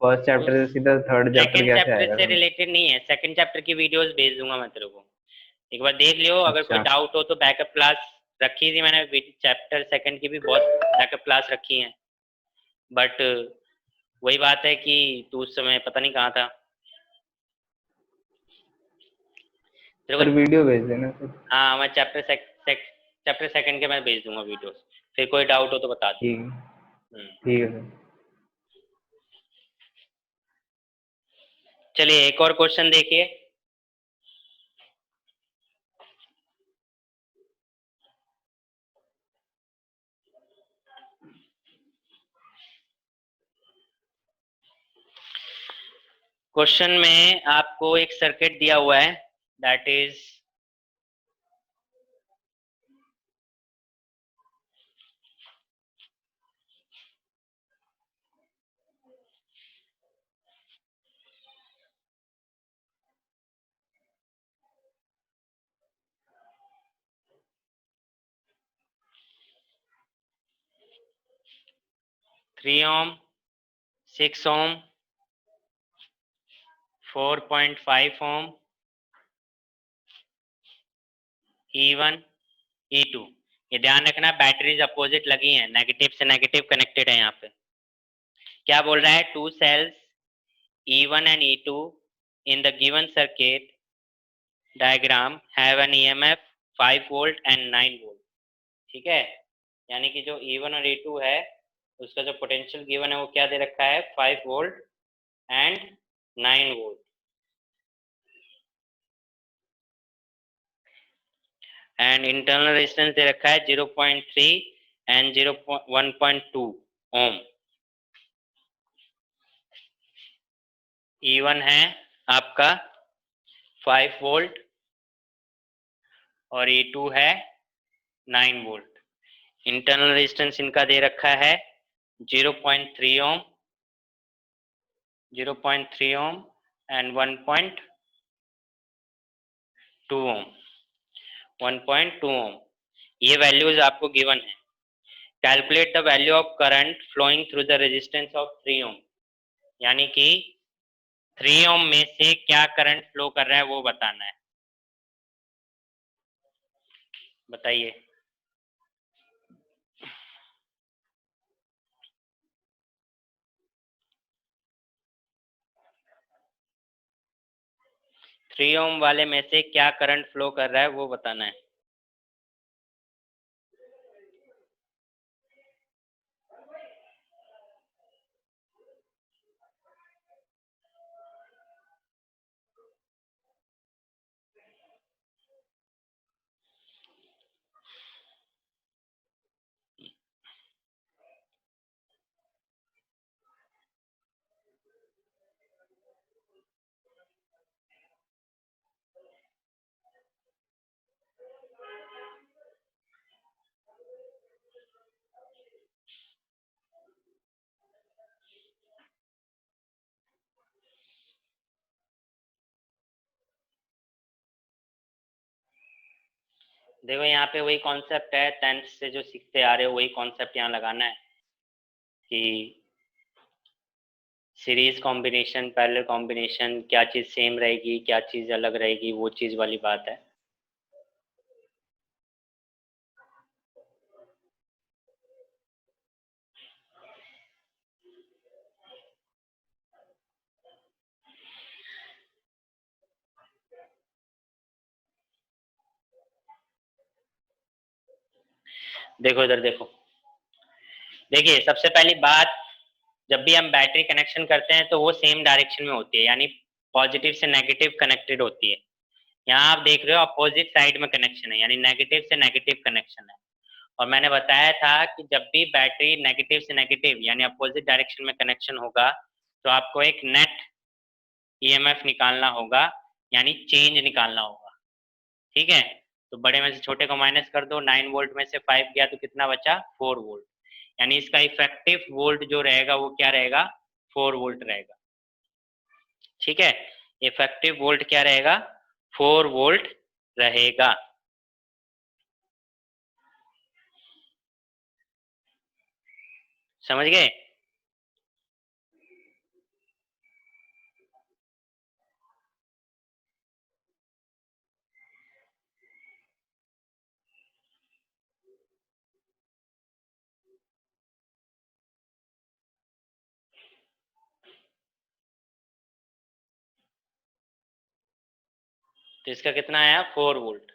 फर्स्ट तो चैप्टर से सीधा थर्ड चैप्टर सेकंड कैसे चैप्टर आएगा से सर? रिलेटेड नहीं है, सेकंड चैप्टर की वीडियोस भेज दूंगा मैं तेरे को, एक बार देख लियो। अगर कोई अच्छा। डाउट हो तो बैकअप क्लास रखी थी मैंने, चैप्टर सेकंड की भी बहुत बैकअप क्लास रखी हैं, बट वही बात है कि तू उस समय पता नहीं कहाँ था। तेरे सर को वीडियो भेज देना सर। हाँ, मैं चैप्टर सेकंड के मैं भेज दूंगा वीडियोस, फिर कोई डाउट हो तो बता दी। ठीक। ठीक है सर। चलिए एक और क्वेश्चन देखिए। क्वेश्चन में आपको एक सर्किट दिया हुआ है, that is 3 ohm, 6 ohm, 4.5 ohm, E1, E2। ये ध्यान रखना, बैटरीज अपोजिट लगी हैं, नेगेटिव से नेगेटिव कनेक्टेड है यहाँ पे। क्या बोल रहा है? Two cells E1 and E2 in the given circuit diagram have an EMF 5 volt and 9 volt. ठीक है, यानी कि जो E1 और E2 है उसका जो पोटेंशियल गिवन है वो क्या दे रखा है? 5 volt and 9 volt. And internal resistance दे रखा है 0.3 एंड 1.2 ओम। E1 है आपका 5 वोल्ट और E2 है 9 वोल्ट। इंटरनल रेजिस्टेंस इनका दे रखा है 0.3 ओम, 0.3 ओम एंड 1.2 ओम, 1.2 ओम। ये वैल्यूज आपको गिवन है। Calculate the value of current flowing through the resistance of 3 ohm, यानी कि 3 ओम में से क्या करंट फ्लो कर रहा है वो बताना है। बताइए। थ्री ओम वाले में से क्या करंट फ्लो कर रहा है वो बताना है। देखो यहाँ पे वही कॉन्सेप्ट है, 10th से जो सीखते आ रहे हो वही कॉन्सेप्ट यहाँ लगाना है कि सीरीज कॉम्बिनेशन, पैरेलल कॉम्बिनेशन, क्या चीज़ सेम रहेगी क्या चीज़ अलग रहेगी, वो चीज़ वाली बात है। देखो इधर देखो, देखिए सबसे पहली बात, जब भी हम बैटरी कनेक्शन करते हैं तो वो सेम डायरेक्शन में होती है, यानी पॉजिटिव से नेगेटिव कनेक्टेड होती है। यहाँ आप देख रहे हो अपोजिट साइड में कनेक्शन है, यानी नेगेटिव से नेगेटिव कनेक्शन है। और मैंने बताया था कि जब भी बैटरी नेगेटिव से नेगेटिव यानी अपोजिट डायरेक्शन में कनेक्शन होगा तो आपको एक नेट ईएमएफ निकालना होगा, यानी चेंज निकालना होगा। ठीक है, तो बड़े में से छोटे को माइनस कर दो, 9 वोल्ट में से 5 गया तो कितना बचा, 4 वोल्ट। यानी इसका इफेक्टिव वोल्ट जो रहेगा वो क्या रहेगा, 4 वोल्ट रहेगा। ठीक है, इफेक्टिव वोल्ट क्या रहेगा, 4 वोल्ट रहेगा। समझ गए? तो इसका कितना आया, 4 वोल्ट।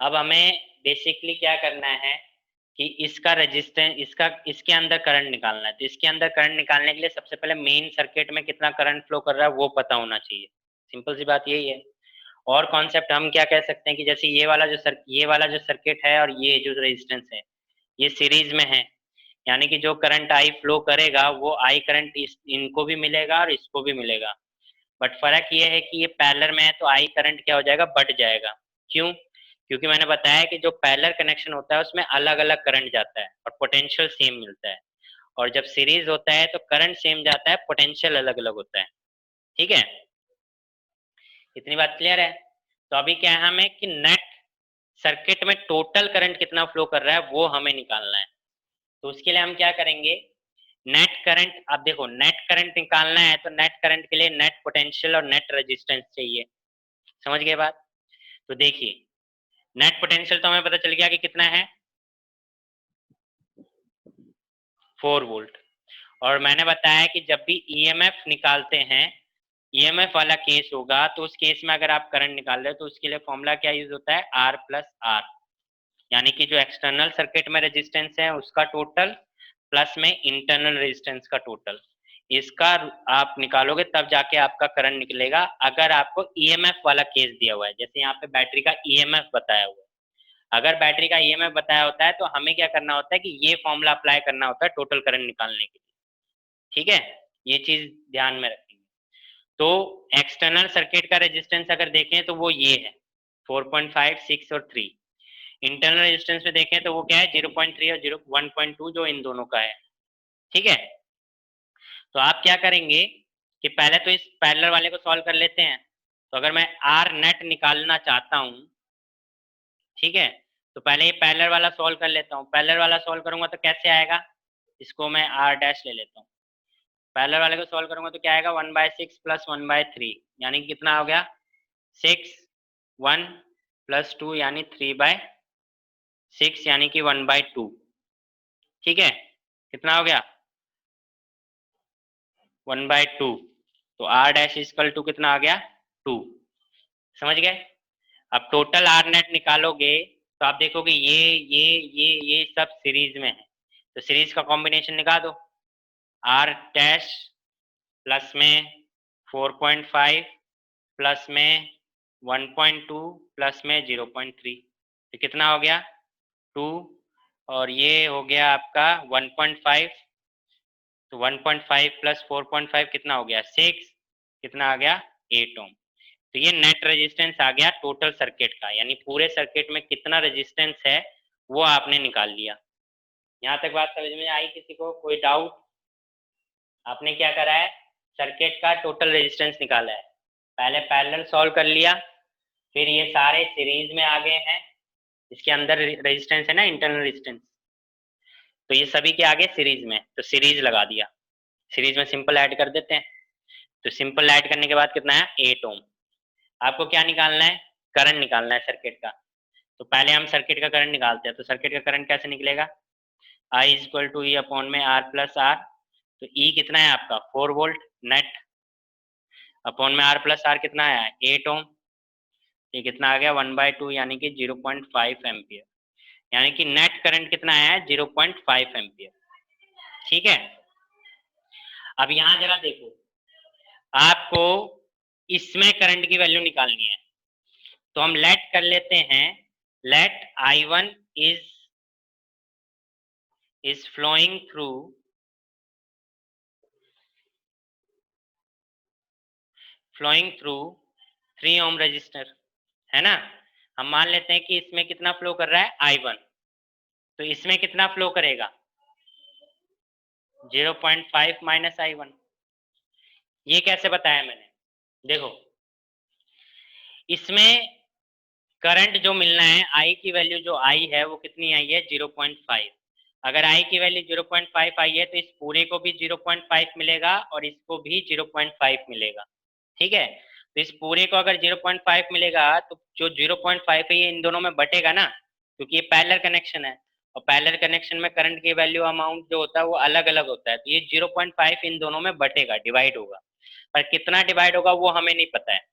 अब हमें बेसिकली क्या करना है कि इसका रेजिस्टेंस, इसके अंदर करंट निकालना है। तो इसके अंदर करंट निकालने के लिए सबसे पहले मेन सर्किट में कितना करंट फ्लो कर रहा है वो पता होना चाहिए। सिंपल सी बात यही है। और कॉन्सेप्ट हम क्या कह सकते हैं कि जैसे ये वाला जो सर्किट है और ये जो रेजिस्टेंस है ये सीरीज में है, यानी कि जो करंट आई फ्लो करेगा वो आई करंट इनको भी मिलेगा और इसको भी मिलेगा। बट फर्क ये है कि ये पैरेलल में है तो आई करंट क्या हो जाएगा, बढ़ जाएगा। क्यों? क्योंकि मैंने बताया कि जो पैरेलल कनेक्शन होता है उसमें अलग अलग करंट जाता है और पोटेंशियल सेम मिलता है, और जब सीरीज होता है तो करंट सेम जाता है, पोटेंशियल अलग अलग होता है। ठीक है, इतनी बात क्लियर है? तो अभी क्या है हमें कि नेट सर्किट में टोटल करंट कितना फ्लो कर रहा है वो हमें निकालना है। तो उसके लिए हम क्या करेंगे, नेट करंट, अब देखो नेट करंट निकालना है तो नेट करंट के लिए नेट पोटेंशियल और नेट रेजिस्टेंस चाहिए। समझ गए बात? तो देखिए नेट पोटेंशियल तो हमें पता चल गया कि कितना है, 4 वोल्ट। और मैंने बताया कि जब भी ईएमएफ निकालते हैं, ईएमएफ वाला केस होगा तो उस केस में अगर आप करंट निकाल रहे हो तो उसके लिए फॉर्मूला क्या यूज होता है, आर प्लस आर, यानी कि जो एक्सटर्नल सर्किट में रेजिस्टेंस है उसका टोटल प्लस में इंटरनल रेजिस्टेंस का टोटल, इसका आप निकालोगे तब जाके आपका करंट निकलेगा। अगर आपको ईएमएफ वाला केस दिया हुआ है, जैसे यहाँ पे बैटरी का ईएमएफ बताया हुआ है, अगर बैटरी का ईएमएफ बताया होता है तो हमें क्या करना होता है कि ये फॉर्मूला अप्लाई करना होता है टोटल करंट निकालने के लिए। ठीक है, ये चीज ध्यान में रखेंगे। तो एक्सटर्नल सर्किट का रेजिस्टेंस अगर देखें तो वो ये है 4.5, 6 और 3। इंटरनल रेजिस्टेंस में देखें तो वो क्या है 0.3 और 1.2 जो इन दोनों का है। ठीक है, तो आप क्या करेंगे कि पहले तो इस पैरेलल वाले को सॉल्व कर लेते हैं। तो अगर मैं आर नेट निकालना चाहता हूं, ठीक है, तो पहले ये पैरेलल वाला सॉल्व कर लेता हूँ। पैरेलल वाला सॉल्व करूंगा तो कैसे आएगा, इसको मैं आर डैश ले लेता हूँ। पैरेलल वाले को सॉल्व करूंगा तो क्या आएगा, 1/6 प्लस 1/3, यानी कि कितना हो गया 6, 1 प्लस 2 यानी 3/6 यानी कि 1/2। ठीक है, कितना हो गया 1/2। तो आर डैश इक्वल टू कितना आ गया 2। समझ गए? अब टोटल आर नेट निकालोगे तो आप देखोगे ये सब सीरीज में है, तो सीरीज का कॉम्बिनेशन निकाल दो, आर डैश प्लस में 4.5 प्लस में 1.2 प्लस में 0.3, तो कितना हो गया 2, और ये हो गया आपका 1.5, तो 1.5 प्लस 4.5 कितना हो गया 6, कितना आ गया 8 ओम। तो ये नेट रेजिस्टेंस आ गया टोटल सर्किट का, यानी पूरे सर्किट में कितना रेजिस्टेंस है वो आपने निकाल लिया। यहाँ तक बात समझ में आई किसी को, कोई डाउट? आपने क्या करा है, सर्किट का टोटल रेजिस्टेंस निकाला है, पहले पैरेलल सॉल्व कर लिया, फिर ये सारे सीरीज में आ गए हैं, इसके अंदर रेजिस्टेंस है ना इंटरनल रेजिस्टेंस, तो ये सभी के आगे सीरीज में, तो सीरीज लगा दिया। सीरीज में सिंपल ऐड कर देते हैं, तो सिंपल ऐड करने के बाद कितना है 8 ओम। आपको क्या निकालना है, करंट निकालना है सर्किट का। तो पहले हम सर्किट का करंट निकालते हैं। तो सर्किट का करंट कैसे निकलेगा, I equal to E upon में आर प्लस आर, तो ई कितना है आपका 4 वोल्ट नेट, अपॉन में आर प्लस आर कितना है 8 ओम, ये कितना आ गया 1/2 यानी कि 0.5 एम्पियर, यानी कि नेट करंट कितना आया है 0.5 एम्पियर। ठीक है, अब यहाँ जरा देखो, आपको इसमें करंट की वैल्यू निकालनी है, तो हम लेट कर लेते हैं, let I1 is is flowing through 3 ohm resistor, है ना। हम मान लेते हैं कि इसमें कितना फ्लो कर रहा है I1, तो इसमें कितना फ्लो करेगा 0.5 माइनस I1। ये कैसे बताया मैंने, देखो इसमें करंट जो मिलना है I की वैल्यू जो आई है वो कितनी आई है 0.5। अगर I की वैल्यू 0.5 आई है तो इस पूरे को भी 0.5 मिलेगा और इसको भी 0.5 मिलेगा, ठीक है। तो इस पूरे को अगर 0.5 मिलेगा तो जो 0.5 है ये इन दोनों में बटेगा ना, क्योंकि ये पैरेलल कनेक्शन है और पैरेलल कनेक्शन में करंट की वैल्यू अमाउंट जो होता है वो अलग अलग होता है। तो ये 0.5 इन दोनों में बटेगा, डिवाइड होगा, पर कितना डिवाइड होगा वो हमें नहीं पता है।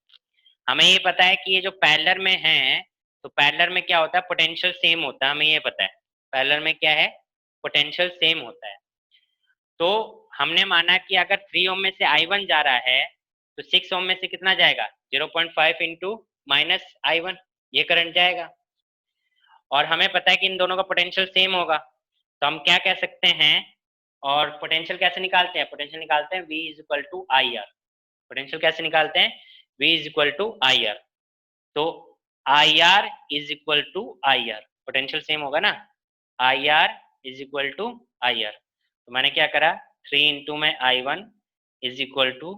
हमें ये पता है कि ये जो पैरेलल में है तो पैरेलल में क्या होता है पोटेंशियल सेम होता है, हमें ये पता है पैरेलल में क्या है पोटेंशियल सेम होता है। तो हमने माना कि अगर 3 ओम में से I1 जा रहा है तो 6 ओम में से कितना जाएगा 0.5 इंटू माइनस I1, ये करंट जाएगा। और हमें पता है कि इन दोनों का पोटेंशियल सेम होगा, तो हम क्या कह सकते हैं, और पोटेंशियल कैसे निकालते हैं, पोटेंशियल निकालते हैं V is equal to I R. Potential कैसे निकालते हैं, V is equal to I R. तो I R is equal to I R, potential same होगा ना, I R is equal to I R. तो मैंने क्या करा 3 इंटू में I1 is equal to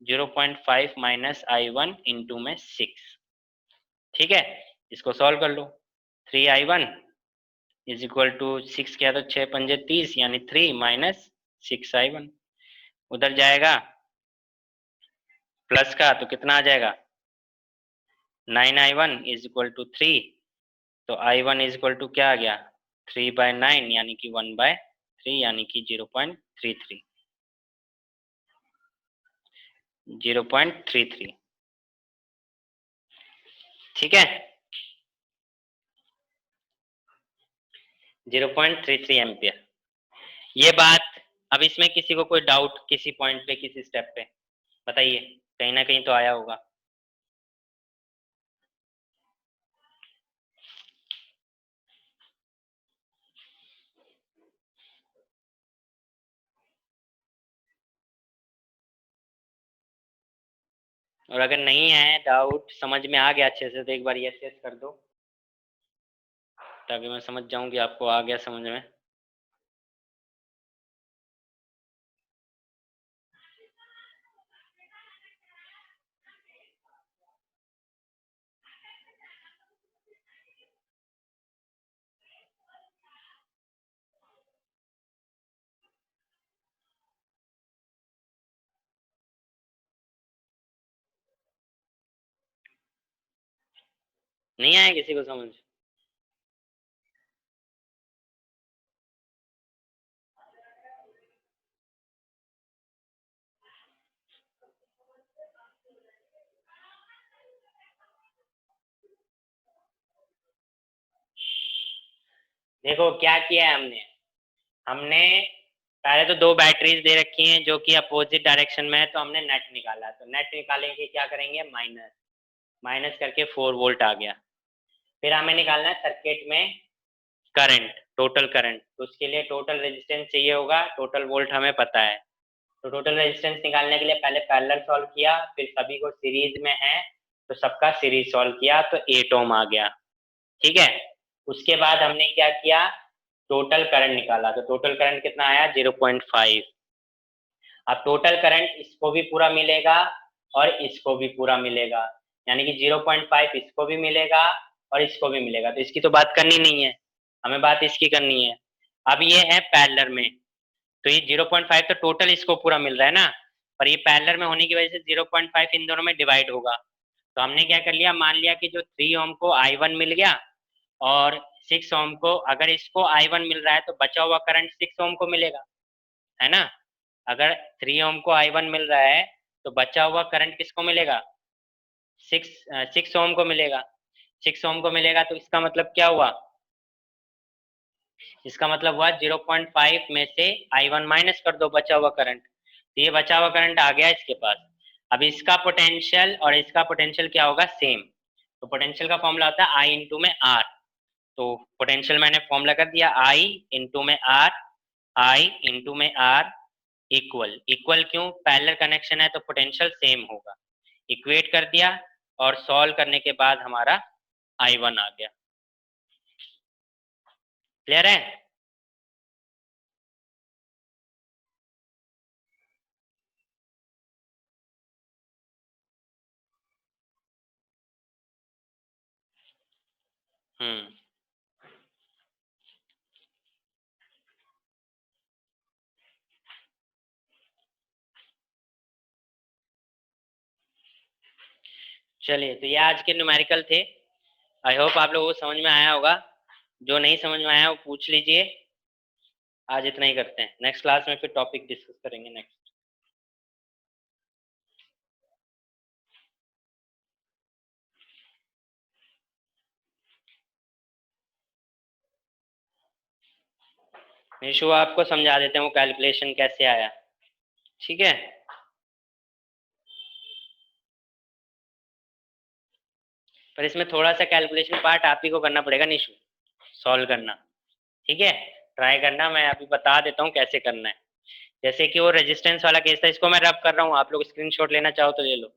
0.5 minus I1 into में 6, ठीक है। इसको सॉल्व कर लो, 3I1 इज इक्वल टू 6 किया तो 6 पंजे 30 यानी 3 माइनस 6I1, उधर जाएगा प्लस का तो कितना आ जाएगा 9I1 इज इक्वल टू 3, तो I1 इज इक्वल टू क्या आ गया 3/9 यानी कि 1/3 यानी कि 0.33, 0.33, ठीक है 0.33 एम्पियर। ये बात, अब इसमें किसी को कोई डाउट किसी पॉइंट पे किसी स्टेप पे बताइए, कहीं ना कहीं तो आया होगा। और अगर नहीं है डाउट समझ में आ गया अच्छे से तो एक बार यस यस कर दो ताकि मैं समझ जाऊं कि आपको आ गया समझ में। नहीं आया किसी को समझ, देखो क्या किया है हमने, हमने पहले तो 2 बैटरीज दे रखी हैं जो कि अपोजिट डायरेक्शन में है, तो हमने नेट निकाला, तो नेट निकालेंगे क्या करेंगे माइनस, माइनस करके 4 वोल्ट आ गया। फिर हमें निकालना है सर्किट में करंट, टोटल करंट, तो उसके लिए टोटल रेजिस्टेंस चाहिए होगा, टोटल वोल्ट हमें पता है। तो टोटल रेजिस्टेंस निकालने के लिए पहले पैरेलल सॉल्व किया, फिर सभी को सीरीज में है तो सबका सीरीज सॉल्व किया तो 8 ओम आ गया, ठीक है। उसके बाद हमने क्या किया टोटल करंट निकाला, तो टोटल करंट कितना आया 0.5। अब टोटल करंट इसको भी पूरा मिलेगा और इसको भी पूरा मिलेगा, यानी कि 0.5 इसको भी मिलेगा और इसको भी मिलेगा, तो इसकी तो बात करनी नहीं है, हमें बात इसकी करनी है। अब ये है पैरेलल में, तो ये 0.5 तो टोटल इसको पूरा मिल रहा है ना, पर ये पैरेलल में होने की वजह से 0.5 इन दोनों में डिवाइड होगा। तो हमने क्या कर लिया, मान लिया कि जो 3 ओम को I1 मिल गया और 6 ओम को, अगर इसको I1 मिल रहा है तो बचा हुआ करंट 6 ओम को मिलेगा, है ना। अगर 3 ओम को I1 मिल रहा है तो बचा हुआ करंट किसको मिलेगा 6 ओम को मिलेगा, 6 ओम को मिलेगा, तो इसका मतलब क्या हुआ, इसका मतलब हुआ 0.5 में से I1 माइनस कर दो बचा हुआ करंट, तो ये बचा हुआ करंट आ गया इसके पास। अब इसका पोटेंशियल और इसका पोटेंशियल क्या होगा सेम, तो पोटेंशियल का फॉर्मूला होता है I इंटू में R, तो पोटेंशियल मैंने फॉर्मूला कर दिया I इंटू में R I इंटू में R इक्वल, इक्वल क्यों, पैरेलल कनेक्शन है तो पोटेंशियल सेम होगा, इक्वेट कर दिया और सॉल्व करने के बाद हमारा I1 आ गया। क्लियर है? चलिए, तो ये आज के न्यूमेरिकल थे। आई होप आप लोगों को समझ में आया होगा, जो नहीं समझ में आया वो पूछ लीजिए। आज इतना ही करते हैं, नेक्स्ट क्लास में फिर टॉपिक डिस्कस करेंगे नेक्स्ट। निशु आपको समझा देते हैं वो कैलकुलेशन कैसे आया, ठीक है? पर इसमें थोड़ा सा कैलकुलेशन पार्ट आप ही को करना पड़ेगा निशु, सॉल्व करना, ठीक है? ट्राई करना, मैं अभी बता देता हूँ कैसे करना है। जैसे कि वो रेजिस्टेंस वाला केस था, इसको मैं रब कर रहा हूँ, आप लोग स्क्रीनशॉट लेना चाहो तो ले लो।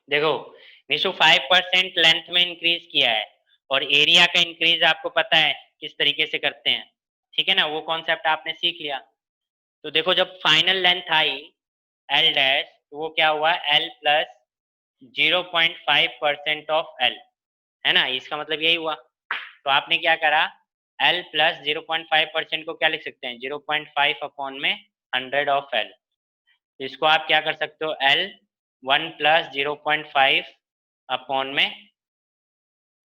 देखो निशु 5% लेंथ में इंक्रीज किया है और एरिया का इंक्रीज आपको पता है किस तरीके से करते हैं, ठीक है ना? वो कॉन्सेप्ट आपने सीख लिया। तो देखो जब final length I L dash, तो वो क्या हुआ, एल प्लस 0.5% ऑफ एल, है ना? इसका मतलब यही हुआ। तो आपने क्या करा, एल प्लस 0.5% को क्या लिख सकते हैं, 0.5 अपॉन में 100 ऑफ एल। इसको आप क्या कर सकते हो, एल 1 प्लस 0.5 अपॉन में,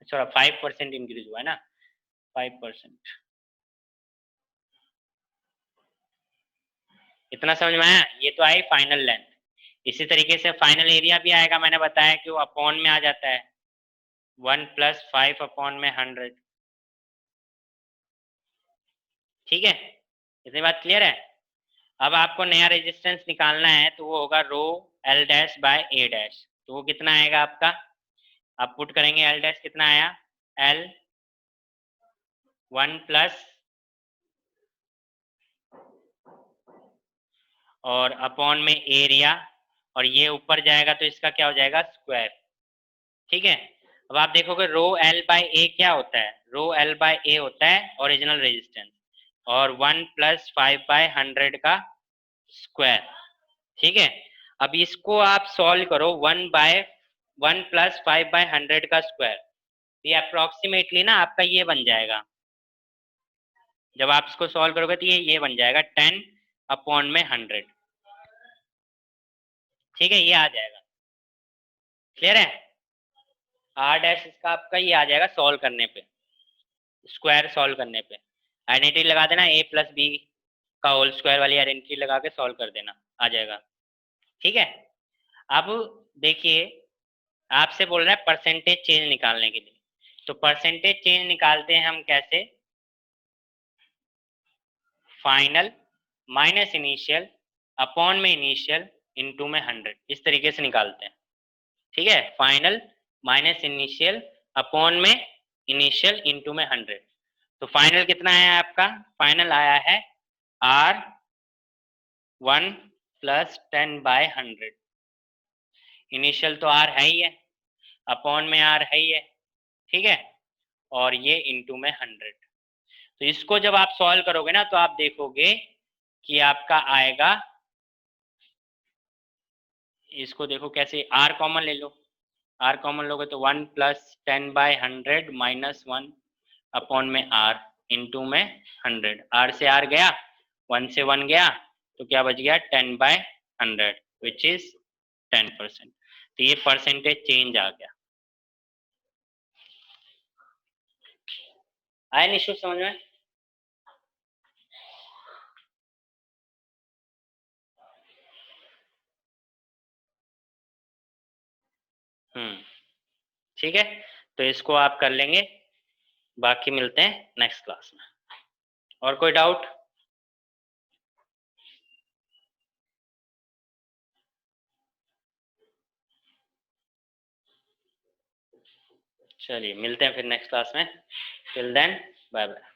थोड़ा 5% इंक्रीज हुआ है ना, 5%। इतना समझ में आया? ये तो आई फाइनल लेंथ। इसी तरीके से फाइनल एरिया भी आएगा, मैंने बताया कि वो अपॉन में आ जाता है, 1 प्लस 5 अपॉन में 100, ठीक है? इतनी बात क्लियर है? अब आपको नया रेजिस्टेंस निकालना है, तो वो होगा rho L dash by A dash. तो वो कितना आएगा आपका, आप पुट करेंगे, एल डैश कितना आया, एल 1 प्लस और अपॉन में एरिया, और ये ऊपर जाएगा तो इसका क्या हो जाएगा, स्क्वायर, ठीक है? अब आप देखोगे रो एल बाय ए क्या होता है, रो एल बाय ए होता है ओरिजिनल रेजिस्टेंस, और 1 प्लस 5 बाय 100 का स्क्वायर, ठीक है? अब इसको आप सॉल्व करो, 1 प्लस 5 बाय 100 का स्क्वायर, ये अप्रोक्सीमेटली ना आपका ये बन जाएगा, जब आप इसको सॉल्व करोगे तो ये बन जाएगा 10 अपॉन में 100, ठीक है? ये आ जाएगा, क्लियर है? आर डैश इसका आपका ये आ जाएगा सॉल्व करने पे, स्क्वायर सॉल्व करने पे आइडेंटिटी लगा देना, ए प्लस बी का होल स्क्वायर वाली आइडेंटिटी लगा के सॉल्व कर देना, आ जाएगा, ठीक है? अब देखिए, आपसे बोल रहा है परसेंटेज चेंज निकालने के लिए, तो परसेंटेज चेंज निकालते हैं हम कैसे, फाइनल माइनस इनिशियल अपॉन में इनिशियल इनटू में 100, इस तरीके से निकालते हैं, ठीक है? फाइनल माइनस इनिशियल अपॉन में इनिशियल इनटू में 100। तो फाइनल कितना है आपका, फाइनल आया है R 1 प्लस 10 बाय 100, इनिशियल तो R है ही है, अपॉन में R है ही है, ठीक है? और ये इनटू में 100। तो इसको जब आप सॉल्व करोगे ना, तो आप देखोगे कि आपका आएगा, इसको देखो कैसे, R कॉमन ले लो, R कॉमन लोगे तो 1 प्लस 10 बाय 100 माइनस 1 अपॉन में R इनटू में 100, R से R गया, 1 से 1 गया, तो क्या बच गया, 10 बाय 100 विच इज 10%। तो ये परसेंटेज चेंज आ गया। आया निशु समझ में? ठीक है, तो इसको आप कर लेंगे, बाकी मिलते हैं नेक्स्ट क्लास में। और कोई डाउट? चलिए मिलते हैं फिर नेक्स्ट क्लास में। Till then bye bye.